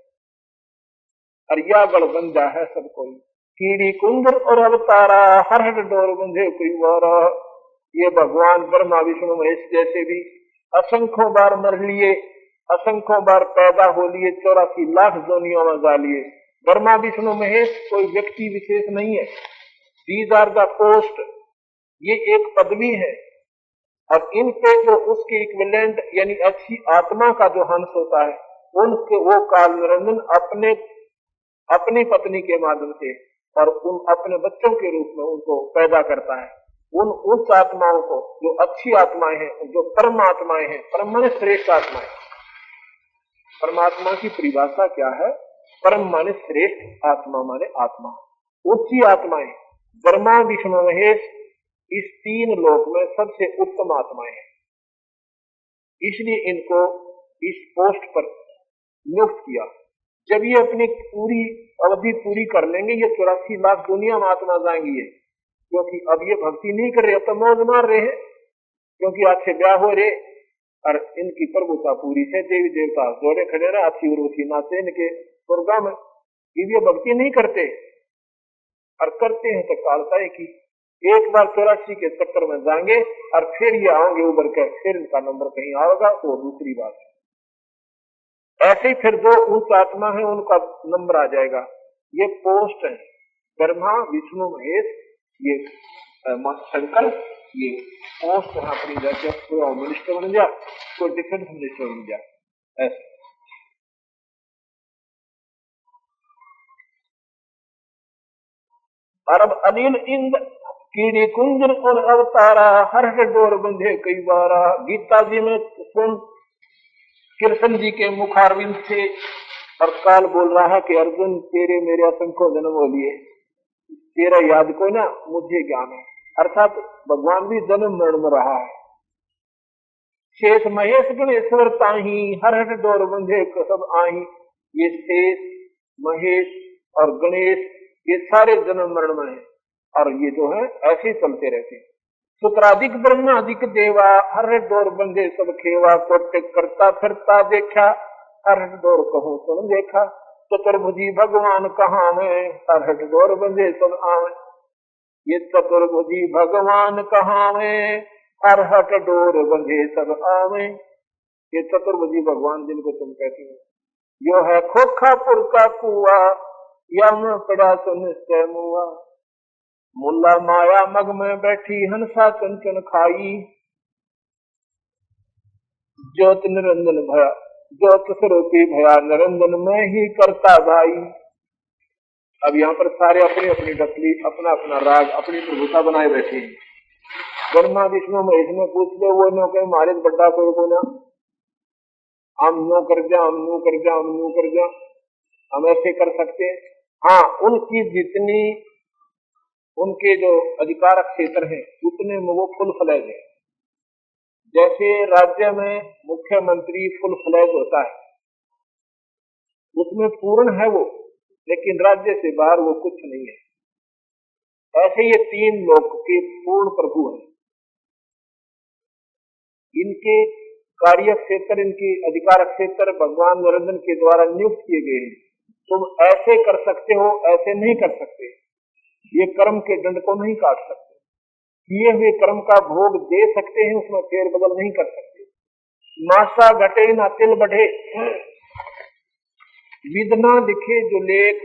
और या गड़बंजा है सब कोई। कीड़ी कुंदर और अवतारा, हर हट डोर बंधे कोई वारा। ये भगवान ब्रह्मा विष्णु महेश जैसे भी असंख्यों बार मर लिए, असंख्यों बार पैदा हो लिए, 84 लाख जोनियों में जा लिए। ब्रह्मा विष्णु महेश कोई व्यक्ति विशेष नहीं है, दीज आर द पोस्ट, ये एक पदवी है, और इन पे जो उसके इक्विवेलेंट यानी अच्छी आत्मा का जो हंस होता है, उनके वो काल निरंजन अपनी पत्नी के माध्यम से और उन अपने बच्चों के रूप में उनको पैदा करता है। उन उच्च आत्माओं को, जो अच्छी आत्माएं हैं, जो परम आत्माएं हैं, परम माने श्रेष्ठ आत्माएं। परमात्मा की परिभाषा क्या है? परम माने श्रेष्ठ, आत्मा माने आत्मा, उच्ची आत्माएं। ब्रह्मा विष्णु महेश इस 3 लोक में सबसे उत्तम आत्माएं हैं, इसलिए इनको इस पोस्ट पर नियुक्त किया। जब ये अपनी पूरी अवधि पूरी कर लेंगे, ये 84 लाख दुनिया में आत्मा जाएंगी, क्योंकि अब ये भक्ति नहीं कर रहे, अब तो मौज मार रहे हैं, क्योंकि आज से ब्याह हो रहे, और इनकी प्रभुता पूरी से, देवी देवता जोड़े खड़े रहे, अच्छी उर्वशी नाचे इनके स्वर्गा में। ये भक्ति नहीं करते, और करते हैं तो कालता है कि एक बार 84 के चक्कर में जाएंगे, और फिर ये आओगे उबर कर, फिर इनका नंबर कहीं आएगा, तो दूसरी बात है। ऐसे ही फिर जो उच्च आत्मा है उनका नंबर आ जाएगा। ये पोस्ट है, ब्रह्मा विष्णु महेश, ये शंकर, ये पोस्ट है अपनी जगह। कोई मिनिस्टर बन जा, कोई डिफेंस मिनिस्टर बन जा, ऐसे। अरब अनिल इंद्र कीड़ी कुंजर और अवतारा, हर डोर बंधे कई बारा। गीता जी में कृष्ण जी के मुखारविंद से और काल बोल रहा है कि अर्जुन तेरे मेरे असंख्य जन्म हो लिए, तेरा याद को ना मुझे ज्ञान है, अर्थात भगवान भी जन्म मरण में रहा है। शेष महेश गणेश्वर ताही, हर हट डोर बंधे सब आही। ये शेष महेश और गणेश ये सारे जन्म मरण में है, और ये जो है ऐसे चलते रहते हैं। शुक्राधिक ब्रह्माधिक देवा, हर डोर बंधे सब खेवा। कोटे करता फिरता देखा, हर डोर कहूं सुन देखा। चतुर्भुजी भगवान कहाँ में, हर डोर बंधे सब आवे। ये चतुर्भुजी भगवान कहावे, हर हट डोर बंधे सब आवे। ये चतुर्भुजी भगवान जिनको तुम कहते हो, यो है खोखापुर का कुआ, यम पड़ा तो निश्चय मुआ। मुल्ला माया मग में बैठी, हंसा चुन चुन खाई। ज्योत निरंजन भया, ज्योत स्वरूपी भया निरंजन में ही करता भाई। अब यहाँ पर सारे अपनी अपनी डसली, अपना अपना राग, अपनी प्रभुता बनाए बैठे हैं। ब्रह्मा विष्णु महेश में पूछ लो, वो नो कहे मारे बड्डा कोई को ना, हम नो कर जा, हम नो कर जा, हम नो कर जा, हम ऐसे कर सकते हैं। हाँ, उनकी जितनी, उनके जो अधिकारक क्षेत्र है उतने में वो फुल फ्लैज है। जैसे राज्य में मुख्यमंत्री फुल फ्लैज होता है, उसमें पूर्ण है वो, लेकिन राज्य से बाहर वो कुछ नहीं है। ऐसे ये तीन लोक के पूर्ण प्रभु हैं। इनके कार्य क्षेत्र, इनके अधिकार क्षेत्र भगवान निरंजन के द्वारा नियुक्त किए गए हैं। तुम ऐसे कर सकते हो, ऐसे नहीं कर सकते। ये कर्म के दंड को नहीं काट सकते, किए हुए कर्म का भोग दे सकते हैं, उसमें फेरबदल नहीं कर सकते। नासा घटे ना तिल बढ़े, विदना लिखे जो लेख,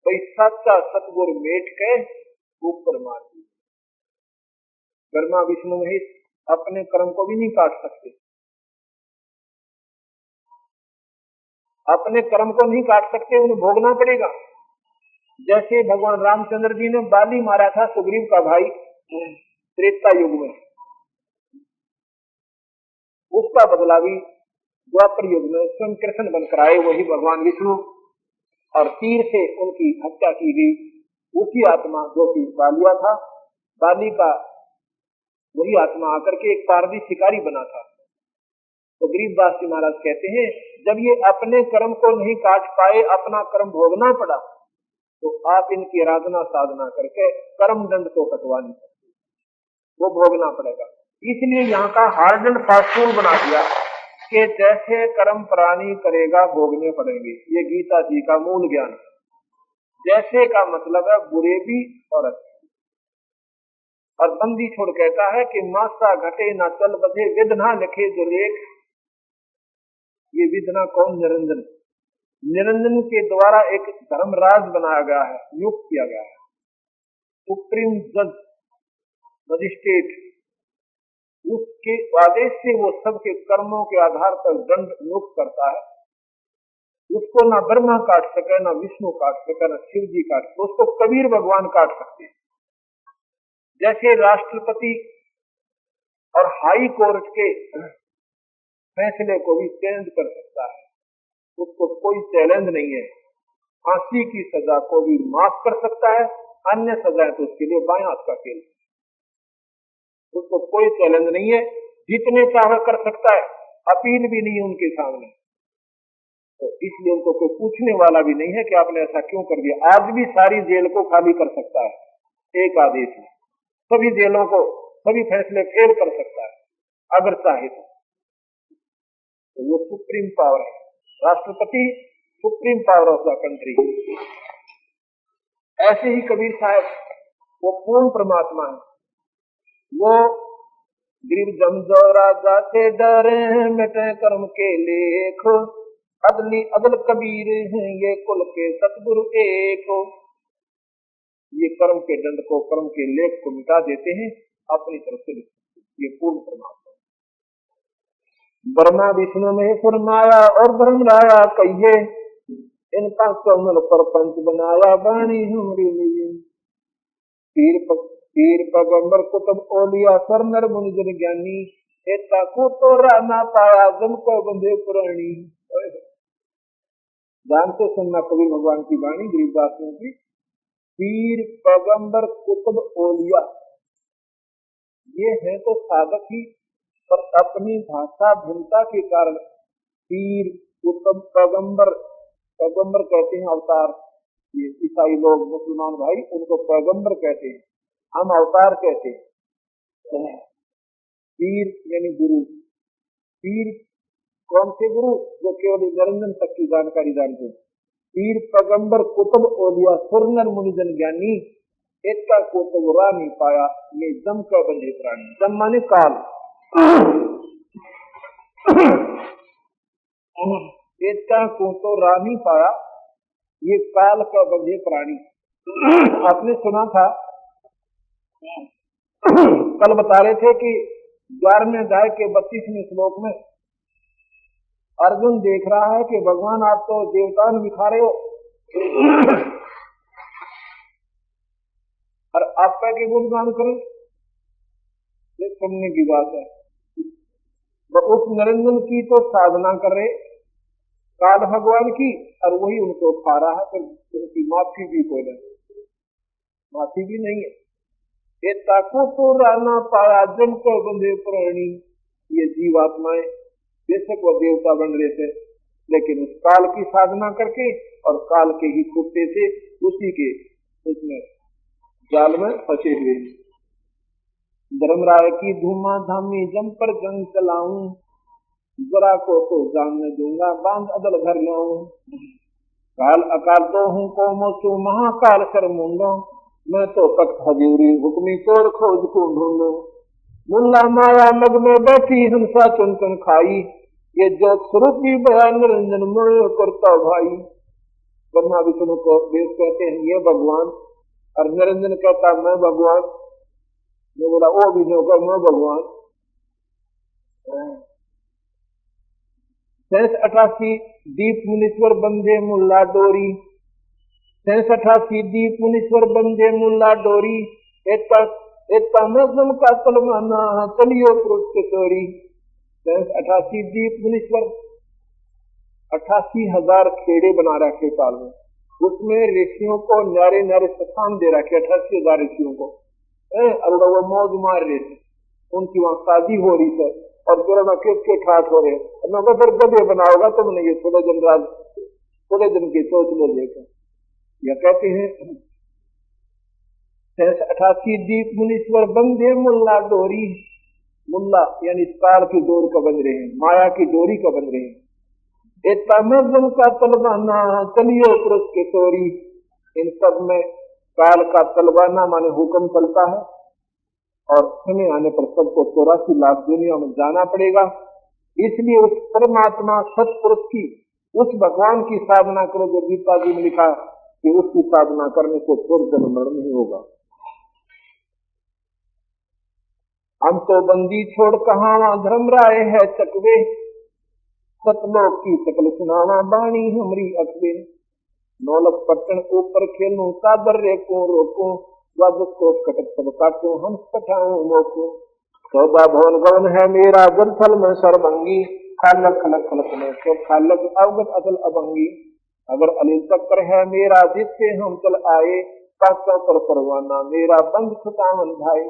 भाई सच्चा सतगुर मेट के ऊपर मार दी। ब्रह्मा विष्णु महेश अपने कर्म को भी नहीं काट सकते, अपने कर्म को नहीं काट सकते, उन्हें भोगना पड़ेगा। जैसे भगवान रामचंद्र जी ने बाली मारा था, सुग्रीव का भाई, त्रेता युग में, उसका बदला भी द्वापर युग में स्वयं कृष्ण बनकर आए, वही भगवान विष्णु, और तीर से उनकी हत्या की गई। उसी आत्मा जो कि बालिया था, बाली का वही आत्मा आकर के एक पारदी शिकारी बना था। तो गरीबदास जी महाराज कहते हैं, जब ये अपने कर्म को नहीं काट पाए, अपना कर्म भोगना पड़ा, तो आप इनकी आराधना साधना करके कर्म दंड को कटवा नहीं सकते, वो भोगना पड़ेगा। इसलिए यहाँ का हार्ड फास्टूल बना दिया कि जैसे कर्म प्राणी करेगा भोगने पड़ेंगे। ये गीता जी का मूल ज्ञान। जैसे का मतलब है बुरे भी और अच्छे। और बंदी छोड़ कहता है कि मासा घटे ना चल बधे, विधना लिखे जो लेख। ये विधना कौन? निरंजन। निरंजन के द्वारा एक धर्मराज बनाया गया है, नियुक्त किया गया है, सुप्रीम जज, मजिस्ट्रेट। उसके आदेश से वो सबके कर्मों के आधार पर दंड नियुक्त करता है। उसको ना ब्रह्मा काट सके, ना विष्णु काट सके, ना शिव जी काट सके, उसको कबीर भगवान काट सकते हैं। जैसे राष्ट्रपति और हाई कोर्ट के फैसले को भी चेंज कर सकता है, उसको कोई चैलेंज नहीं है। फांसी की सजा को भी माफ कर सकता है, अन्य सजाएं तो उसके लिए बाएं हाथ का खेल, उसको कोई चैलेंज नहीं है। जितने चाहे कर सकता है, अपील भी नहीं है उनके सामने। तो इसलिए उनको कोई पूछने वाला भी नहीं है कि आपने ऐसा क्यों कर दिया। आज भी सारी जेल को खाली कर सकता है एक आदेश में, सभी जेलों को, सभी फैसले फेल कर सकता है अगर चाहे तो। वो सुप्रीम पावर है, राष्ट्रपति supreme power of the country. ऐसे ही कबीर साहब वो पूर्ण परमात्मा है। वो गिर जमजोरा जाते डरे मिटे कर्म के लेख, अदली अदल कबीर हैं ये कुल के सतगुरु एक। ये कर्म के दंड को, कर्म के लेख को मिटा देते हैं अपनी तरफ से। ये पूर्ण परमात्मा। ब्रह्मा विष्णु महेश्वर माया और ब्रह्मराया कहिए, इनका कमल पर पंच बनाया वाणी हमारी लिए। पीर पैगंबर कुतुब ओलिया सर नर मुनि जन ज्ञानी, एता को तो ना पाया जम को बंधे पुरानी। ध्यान से सुनना कबीर भगवान की वाणी, गरीबदास की। पीर पैगंबर कुतुब ओलिया ये है तो साधक ही, पर अपनी भाषा भिन्नता के कारण पीर कुतुब पैगंबर, पैगंबर कहते हैं अवतार। ये ईसाई लोग, मुसलमान भाई उनको पैगंबर कहते हैं, हम अवतार कहते हैं। पीर यानी गुरु। पीर कौन से गुरु? जो केवल निरंजन तक की जानकारी जानते हैं। पीर पैगंबर कुतुब ओलिया सुरनर मुनिजन ज्ञानी, एकता को तो बुरा नहीं पाया, ये जम का बंधे प्राणी। जम माने काल। एकता को तो रा नहीं पाया, ये काल का बंधे प्राणी। आपने सुना था, कल बता रहे थे कि 11वें अध्याय के 32वें श्लोक में अर्जुन देख रहा है कि भगवान आप तो देवतान दिखा रहे हो और आपका के गुणगान करें, ये सुनने की बात है। उस निरंजन की तो साधना कर रहे काल भगवान की, और वही उनको खा रहा है, फिर उनकी माफी भी कोई नहीं, माफी भी नहीं है। ये ताको तो राना पाया जम कर बंधे प्राणी। ये जीवात्माएं बेशक वो देवता बन रहे थे, लेकिन उस काल की साधना करके और काल के ही कुत्ते से उसी के उसमें जाल में फंसे हुए। धर्मराय की धूमा धामी जम पर जंग चलाऊं, जरा को तो जानने दूंगा बांध अदल घर लाऊं। काल अकाल तो हूँ को मोचू महाकाल शर्मुंडो, मैं तो पट हजूरी हुक्मी चोर खोज को ढूंढो। मुल्ला माया मग में बैठी हंसा चुन चुन खाई, ये जो स्वरूप भी बया निरंजन मोह करता भाई। ब्रह्मा विष्णु को देव कहते हैं ये भगवान, और निरंजन कहता मैं भगवान। मैं बोला ओ भी नहीं होगा, मैं भगवान। 88 दीप मुनीश्वर बंदे मुल्ला डोरी, 88 दीप मुनीश्वर बंदे मुल्ला डोरी। एक मजलूम का तलवाना तलियो पुरुष के चोरी। 88 दीप मुनीश्वर, 88,000 खेड़े बना रखे काल में, उसमें ऋषियों को न्यारे न्यारे स्थान दे रखे 88,000 ऋषियों को। और वो मौज मार रहे थे, उनकी वहां शादी हो रही है और पूरा के ठाठ हो रहे। मैं फिर गधे बनाओगा तुमने, ये थोड़े दिन की सोच लो लेकर। यह कहते हैं 88 दीप मुनीश्वर बंदे मुल्ला डोरी। मुल्ला यानी काल की डोर का बन रहे हैं, माया की डोरी का बन रहे हैं। एक मजलूम का तलवाना चलियो पुरुष के चोरी। इन सब में काल का तलवाना माने हुक्म चलता है, और समय आने पर सबको 84 लाख दुनिया में जाना पड़ेगा। इसलिए उस परमात्मा सत्पुरुष की, उस भगवान की साधना करो जो गीता जी में लिखा कि उसकी साधना करने को फिर जन्म मरण नहीं होगा। हम तो बंदी छोड़ कहावा धर्मराय है चकवे, सतलोक की सकल सुनावा बाणी हमरी अखबे। 9 लाख पट्टन ऊपर खेलूं कादर रे को रोको, वादत को कटक सब काटूं हम पठाऊं मोको। 14 भवन गवन है मेरा जलथल में सरभंगी, खालक खलक खलक में तो खालक अवगत अचल अभंगी। अगर अनिल चक्कर है मेरा जिससे हम चल आए, पांचों पर परवाना मेरा बंद छुटावन भाई।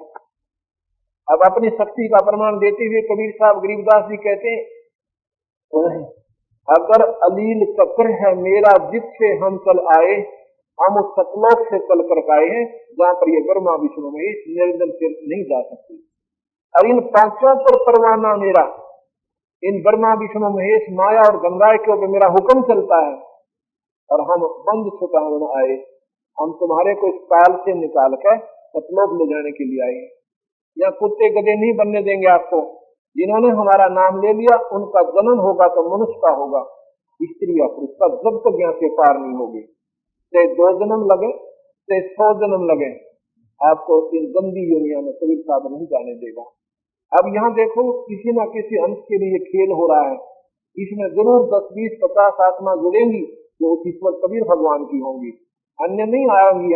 अब अपनी शक्ति का प्रमाण देते हुए कबीर साहब गरीबदास जी कहते हैं, अगर अलील चक्र है मेरा जिससे हम चल आए, हम उस सतलोक से चल कर आए हैं जहां पर ये ब्रह्मा विष्णु महेश निरंजन से नहीं जा सकते। और इन पांचों पर परवाना मेरा, इन ब्रह्मा विष्णु महेश माया और गंगा के ऊपर मेरा हुक्म चलता है, और हम बंद छुटावन आए। हम तुम्हारे को इस काल से निकाल कर सतलोक ले जाने के लिए आए। या कुत्ते गधे नहीं बनने देंगे आपको। जिन्होंने हमारा नाम ले लिया उनका जन्म होगा तो मनुष्य का होगा, स्त्री या पुरुष का जब तक यहाँ से पार नहीं होगी। चाहे 2 जन्म लगे चाहे 100 जन्म लगे, आपको इन गंदी दुनिया में कभी साधन नहीं जाने देगा। अब यहाँ देखो, किसी न किसी अंश के लिए खेल हो रहा है। इसमें जरूर 10, 20, 50 आत्मा जुड़ेंगी जो उस ईश्वर कबीर भगवान की होंगी, अन्य नहीं आएंगी।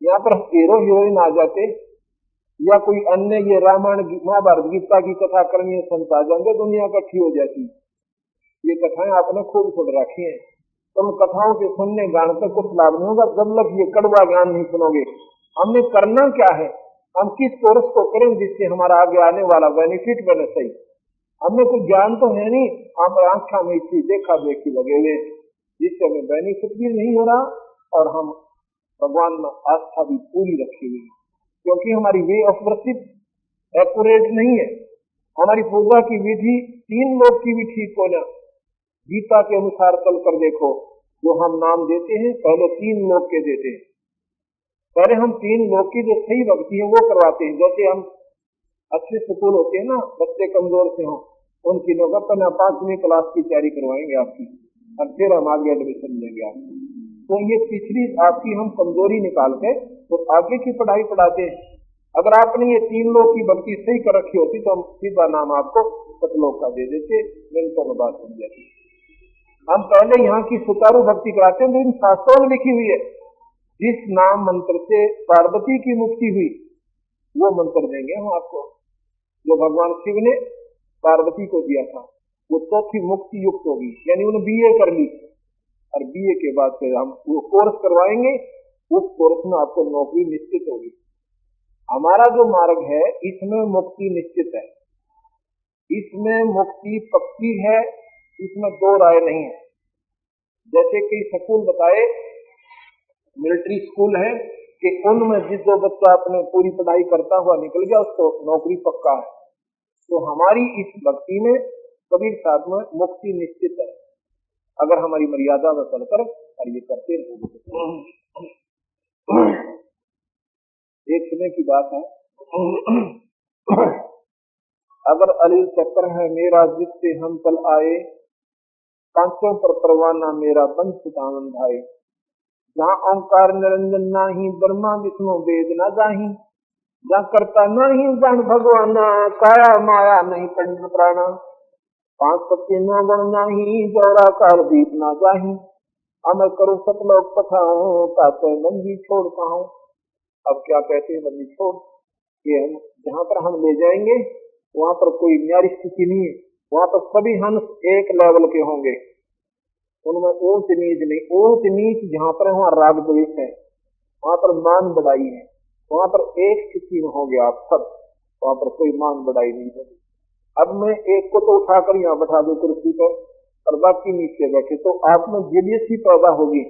यहाँ पर हीरो हीरोइन आ जाते, या कोई अन्य ये रामायण महाभारत गीता की कथा करनी है, संत आ जाएंगे, दुनिया इकट्ठी हो जाती। ये कथाएं आपने खूब सुन रखी हैं, तुम कथाओं के सुनने गाने पर कुछ लाभ नहीं होगा जब तक ये कड़वा ज्ञान नहीं सुनोगे। हमने करना क्या है, हम किस कोर्स को करें जिससे हमारा आगे आने वाला बेनिफिट बने सही। हमें कोई ज्ञान तो है नहीं, हम आंखा में इसी देखा देखी लगे हुए, जिससे हमें बेनिफिट भी नहीं हो रहा और हम भगवान में आस्था भी पूरी रखी हुई, क्योंकि हमारी वे ऑफ वर्शिप एक्यूरेट नहीं है। हमारी पूजा की विधि 3 लोग की भी ठीक हो ना, गीता के अनुसार चल कर देखो, जो हम नाम देते हैं पहले 3 लोग के देते हैं, पहले हम 3 लोग की जो सही भक्ति है वो करवाते हैं। जैसे हम अच्छे स्कूल होते हैं ना, बच्चे कमजोर से हों उनकी लोग अपना 5वीं क्लास की तैयारी करवाएंगे आपकी, और फिर हम आगे एडमिशन लेंगे आपको। तो ये पिछली आपकी हम कमजोरी निकाल के तो आगे की पढ़ाई पढ़ाते हैं। अगर आपने ये 3 लोग की भक्ति सही कर रखी होती तो हम सीधा नाम आपको सतलोक का दे देते, मिनटों में बात समझ जाती। हम पहले यहाँ की सुचारू भक्ति कराते हैं जो इन शास्त्रों में लिखी हुई है। जिस नाम मंत्र से पार्वती की मुक्ति हुई वो मंत्र देंगे हम आपको, जो भगवान शिव ने पार्वती को दिया था। वो चौथी मुक्ति युक्त होगी, यानी उन्होंने बीए कर ली, और बीए के बाद फिर हम वो कोर्स करवाएंगे, उस कोर्स में आपको नौकरी निश्चित होगी। हमारा जो मार्ग है इसमें मुक्ति निश्चित है, इसमें मुक्ति पक्की है, इसमें 2 राय नहीं है। जैसे कि स्कूल बताए, मिलिट्री स्कूल है कि उनमें जिस जो बच्चा अपने पूरी पढ़ाई करता हुआ निकल गया उसको नौकरी पक्का है। तो हमारी इस भक्ति में कबीर साहब में मुक्ति निश्चित है, अगर हमारी मर्यादा में चलकर और ये करते रहे। एक समय की बात है, अगर अली चक्र है मेरा जिससे हम चल आए, कांचों पर परवाना मेरा बंश दामन भाई, जहाँ ओंकार निरंजन नाही, ब्रह्मा विष्णु वेद न जाही, जहाँ करता नहीं जान भगवाना, काया माया नहीं पंड प्राणा, 5 सत्य न गुण नाही, जौराकार दीप ना जाही, अमर करो सतलोक पठाऊं, ताते बंदी छोड़ पाऊं। अब क्या कहते हैं बंदी छोड़, कि हम जहाँ पर हम ले जाएंगे वहां पर कोई न्यारी स्थिति नहीं है, वहां पर सभी हंस एक लेवल के होंगे, उनमें ऊंच नीच नहीं। ऊंच नीच जहाँ पर वहां राग द्वेष है, वहां पर मान बढ़ाई है, वहां पर एक स्थिति में होंगे आप सब, वहां पर कोई मान बढ़ाई नहीं होगी। अब मैं एक को तो उठाकर यहाँ बैठा दूं कुर्सी पर और बाकी नीचे बैठे, तो आप में जेलियसी पैदा होगी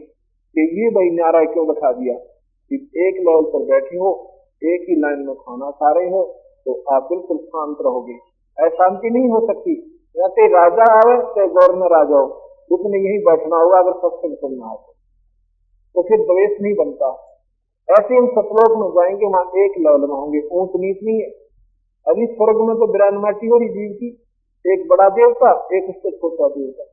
कि ये भाई न्यारा क्यों बैठा दिया। एक लेवल पर बैठे हो, एक ही लाइन में खाना खा रहे हो, तो आप बिल्कुल शांत रहोगे। अशांति नहीं हो सकती, या तो राजा आवे चाहे गवर्नर आ जाओ, उसने यही बैठना होगा अगर सत्संग सुनना हो तो फिर द्वेष नहीं बनता। ऐसे हम सतलोक में जाएंगे, वहां एक लेवल में होंगे, ऊंच नीच नहीं है। अभी स्वर्ग में तो बिरानमाटी हो रही जीव की, एक बड़ा देवता एक उससे छोटा देवता,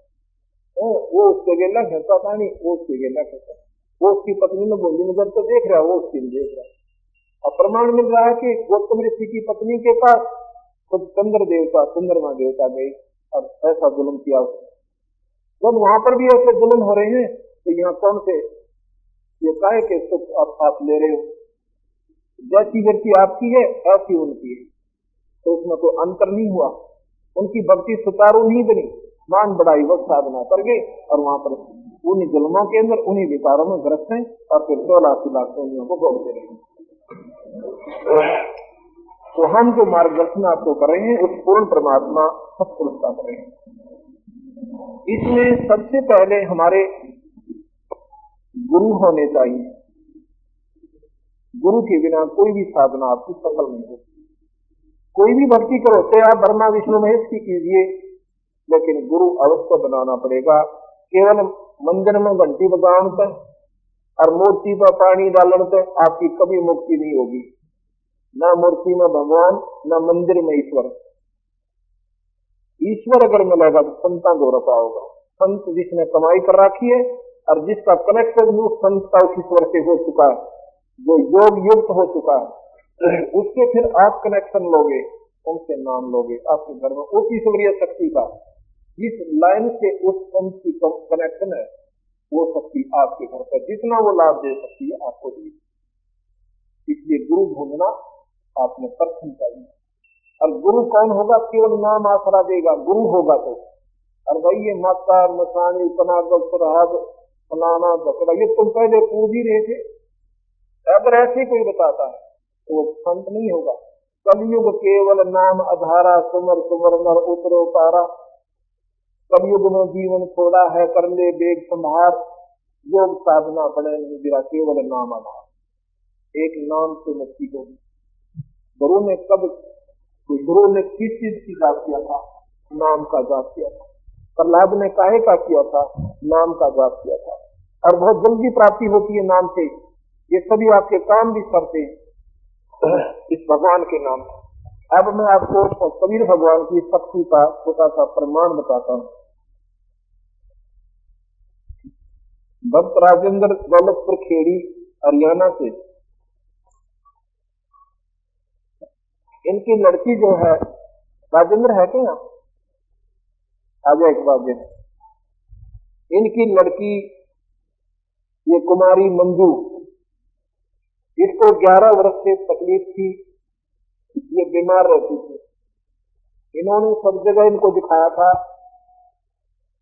वो उससे गेला खेलता था नहीं, वो उससे गेला खेलता, वो उसकी पत्नी में बोली नजर तो देख रहा है, वो उसकी देख रहा है। और प्रमाण मिल रहा है कि गौतम ऋषि की पत्नी के पास खुद चंद्र देवता चंद्रमा देवता गए और ऐसा जुल्म किया उसने। जब वहां पर भी ऐसे जुल्म हो रहे हैं तो यहाँ कौन से ये काहे के सुख आप ले रहे हो, जैसी व्यक्ति आपकी है ऐसी उनकी है, तो उसमें कोई अंतर नहीं हुआ। उनकी भक्ति सुचारू नहीं बनी, मान बढ़ाई वो साधना कर गए और वहां पर उन्हीं जुल्मों के अंदर उन्हीं विकारों में ग्रस्त हैं और फिर 16 लाख को भोगते रहे। तो हम जो मार्गदर्शन आपको कर रहे हैं उस पूर्ण परमात्मा सत्पुरुष का कर रहे हैं। इसमें सबसे पहले हमारे गुरु होने चाहिए। गुरु के बिना कोई भी साधना आपकी सफल नहीं होती। कोई भी भक्ति करो, चाहे आप ब्रह्मा विष्णु महेश की कीजिए, लेकिन गुरु अवश्य बनाना पड़ेगा। केवल मंदिर में घंटी बजाने से और मूर्ति पर पानी डालने से आपकी कभी मुक्ति नहीं होगी। न मूर्ति में भगवान, न मंदिर में ईश्वर। ईश्वर अगर मिलेगा तो संतान दो रखा होगा। संत जिसने कमाई कर रखी है और जिसका कनेक्शन उस संत का उस ईश्वर से हो चुका है, जो योग युक्त हो चुका है, उससे फिर आप कनेक्शन लोगे, उनसे नाम लोगे आपके घर में उस ईश्वरीय शक्ति का। जिस लाइन से उस संत की कनेक्शन है वो शक्ति आपके घर पर जितना वो लाभ दे सकती है आपको दी। इसलिए गुरु ढूंढना आपने प्रथम चाहिए। और गुरु कौन होगा? केवल नाम आसरा देगा गुरु होगा तो। और भाई ये माता मसानी कनागल सुराग फलाना बकरा ये तुम पहले पूज ही रहे थे, अगर ऐसे कोई बताता है तो वो संत नहीं होगा। कलयुग केवल नाम आधारा, सुमर सुमर नर उतरो पारा। कलयुग में जीवन थोड़ा है, कर ले बेग संभार। योग साधना बड़े नहीं गिरा, केवल नाम आधार। एक नाम से मुक्ति होगी। गुरु ने कब, गुरु ने किस चीज की जाप किया था? नाम का जाप किया था। प्रहलाद ने काहे का किया था? नाम का जाप किया था। और बहुत जल्दी प्राप्ति होती है नाम से। ये सभी आपके काम भी करते हैं इस भगवान के नाम। अब मैं आपको कबीर भगवान की शक्ति का छोटा सा प्रमाण बताता हूँ। भक्त राजेंद्र दौलतपुर खेड़ी हरियाणा से, इनकी लड़की जो है, राजेंद्र है क्या आ जाए एक बार, इनकी लड़की ये कुमारी मंजू, इसको 11 वर्ष से तकलीफ थी, ये बीमार रहती थी। इन्होंने सब जगह इनको दिखाया था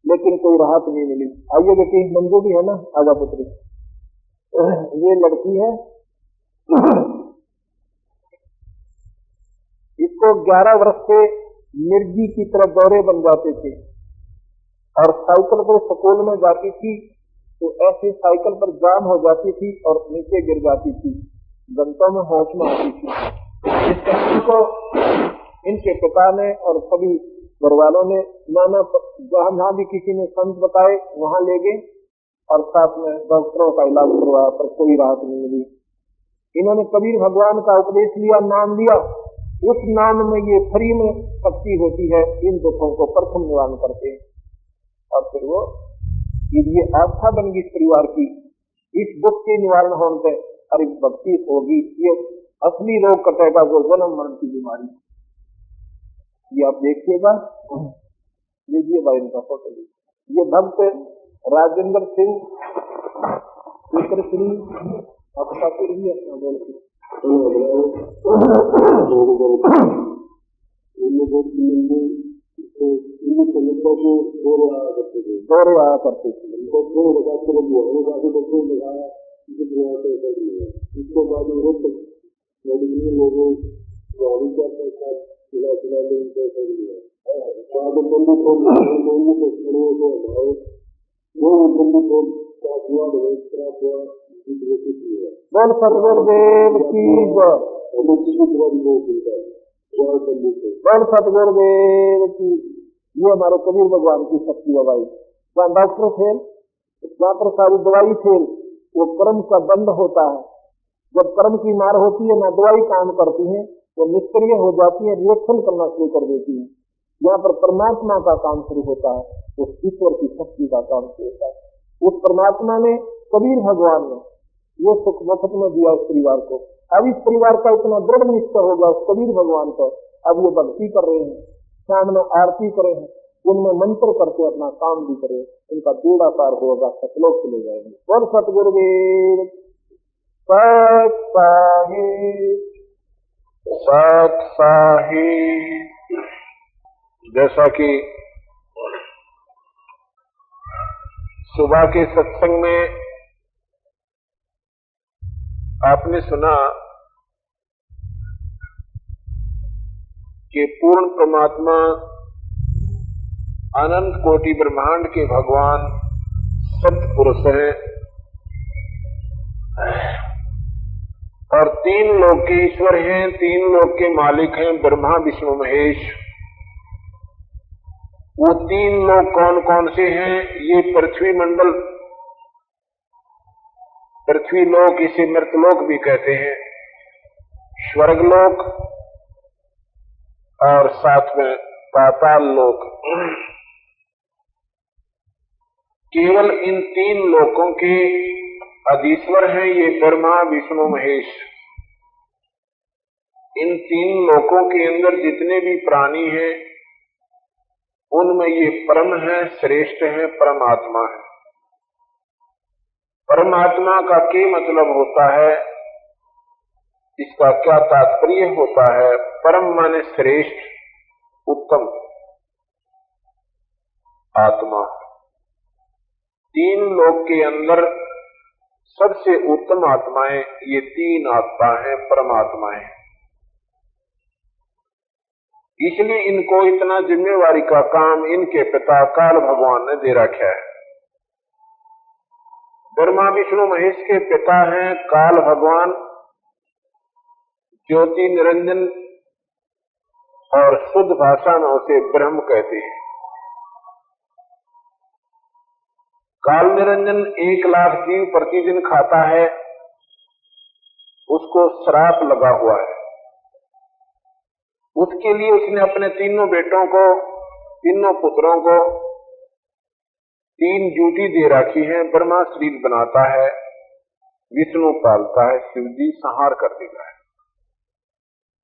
लेकिन कोई राहत नहीं मिली। आइए देखिए, मंजू भी है ना, आजा पुत्री, ये लड़की है, इसको 11 वर्ष से मिर्गी की तरह दौरे बन जाते थे और साइकिल पर स्कूल में जाती थी तो ऐसे साइकिल पर जाम हो जाती थी और नीचे गिर जाती थी, घंटों में होश में आती थी। इस कहानी को इनके पिता ने और सभी घर वालों ने नाना जहां भी किसी ने संत बताए वहां ले गए और साथ में डॉक्टरों का इलाज करवाया पर कोई राहत नहीं मिली। इन्होंने कबीर भगवान का उपदेश लिया, नाम लिया, उस नाम में ये फ्री में शक्ति होती है, इन दुखों को प्रथम निवारण करते हैं। और फिर वो ये आस्था बन गई इस परिवार की, इस दुख के निवारण होने पर अरे भक्ति होगी, ये असली रोग कटेगा जो जन्म मरण की बीमारी। ये आप देखिएगा, लीजिए भाई इनका फोटो लीजिए। ये भक्त राजेंद्र सिंह श्री आपका दौरे आया करते थे। इसको बाद बोल सतगुरुदेव की जय, बोल सतगुरुदेव की। ये हमारे कबीर भगवान की शक्ति है भाई। वहाँ डॉक्टर फेल, वहाँ पर सारी दवाई फेल, वो कर्म का दंड होता है। जब कर्म की मार होती है ना दवाई काम करती है, वो निष्क्रिय हो जाती है, रिएक्शन करना शुरू कर देती है। यहाँ पर परमात्मा का काम शुरू होता है, उस ईश्वर की शक्ति का काम शुरू होता है। उस परमात्मा ने, कबीर भगवान ने ये सुख मुफ्त में दिया इस परिवार को। अब इस परिवार का इतना दृढ़ निश्चय होगा उस कबीर भगवान को, अब ये भक्ति कर रहे हैं, सामने आरती करे हैं, उनमें मंत्र करके अपना काम भी करे, इनका बेड़ा पार होगा, सतलोक चले जाएंगे। और सतगुरुदेव सत साहिब। जैसा कि सुबह के सत्संग में आपने सुना कि पूर्ण परमात्मा अनंत कोटि ब्रह्मांड के भगवान सत्पुरुष हैं और 3 लोक के ईश्वर हैं, 3 लोक के मालिक हैं, ब्रह्मा विष्णु महेश। वो 3 लोक कौन कौन से हैं? ये पृथ्वी मंडल, पृथ्वी लोक, इसे मृतलोक भी कहते हैं, स्वर्गलोक और साथ में पाताल लोक। केवल इन 3 लोकों के अधीश्वर हैं ये ब्रह्मा विष्णु महेश। इन 3 लोकों के अंदर जितने भी प्राणी हैं उनमें ये परम है, श्रेष्ठ है, परमात्मा है। परमात्मा का क्या मतलब होता है, इसका क्या तात्पर्य होता है? परम माने श्रेष्ठ, उत्तम आत्मा। 3 लोक के अंदर सबसे उत्तम आत्माएं ये 3 आत्मा है, परमात्माएं। इसलिए इनको इतना जिम्मेवारी का काम इनके पिता काल भगवान ने दे रखा है। ब्रह्मा विष्णु महेश के पिता हैं काल भगवान, ज्योति निरंजन, और शुद्ध भाषा में उसे ब्रह्म कहते हैं। काल निरंजन 1 लाख जीव प्रतिदिन खाता है उसको श्राप लगा हुआ है। उसके लिए उसने अपने तीनों बेटों को, तीनों पुत्रों को 3 ड्यूटी दे रखी है। ब्रह्मा शरीर बनाता है, विष्णु पालता है, शिव जी संहार कर देता है।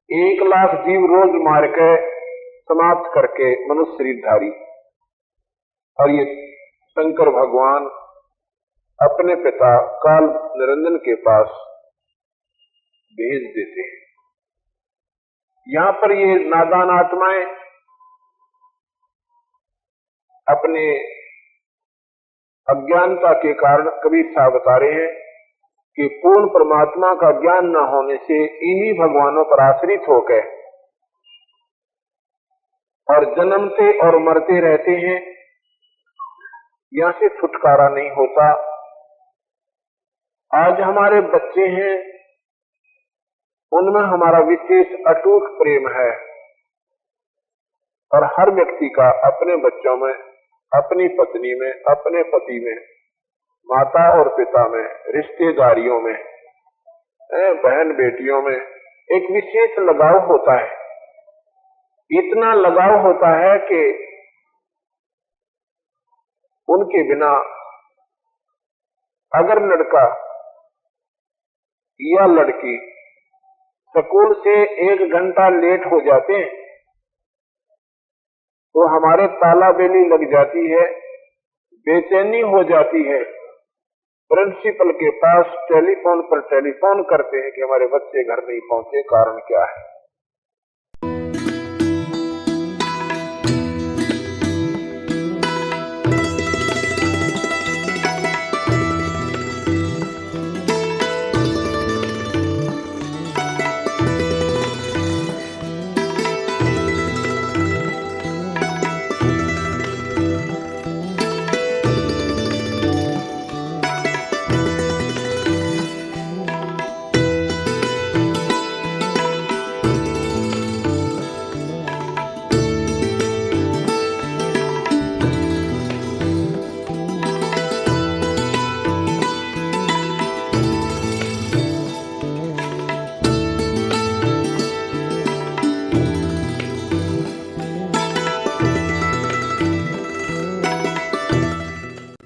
1 लाख जीव रोज मार के समाप्त करके मनुष्य शरीरधारी, और ये शंकर भगवान अपने पिता काल निरंजन के पास भेज देते हैं। यहां पर ये नादान आत्माएं अपने अज्ञानता के कारण कभी साहब बता रहे हैं कि पूर्ण परमात्मा का ज्ञान न होने से इन्हीं भगवानों पर आश्रित होकर और जन्मते और मरते रहते हैं। यहां से छुटकारा नहीं होता। आज हमारे बच्चे हैं, उनमें हमारा विशेष अटूट प्रेम है, और हर व्यक्ति का अपने बच्चों में, अपनी पत्नी में, अपने पति में, माता और पिता में, रिश्तेदारियों में, बहन बेटियों में एक विशेष लगाव होता है। इतना लगाव होता है कि उनके बिना अगर लड़का या लड़की स्कूल से 1 घंटा लेट हो जाते हैं तो हमारे तालाबेली लग जाती है, बेचैनी हो जाती है। प्रिंसिपल के पास टेलीफोन पर टेलीफोन करते हैं कि हमारे बच्चे घर नहीं पहुंचे, कारण क्या है।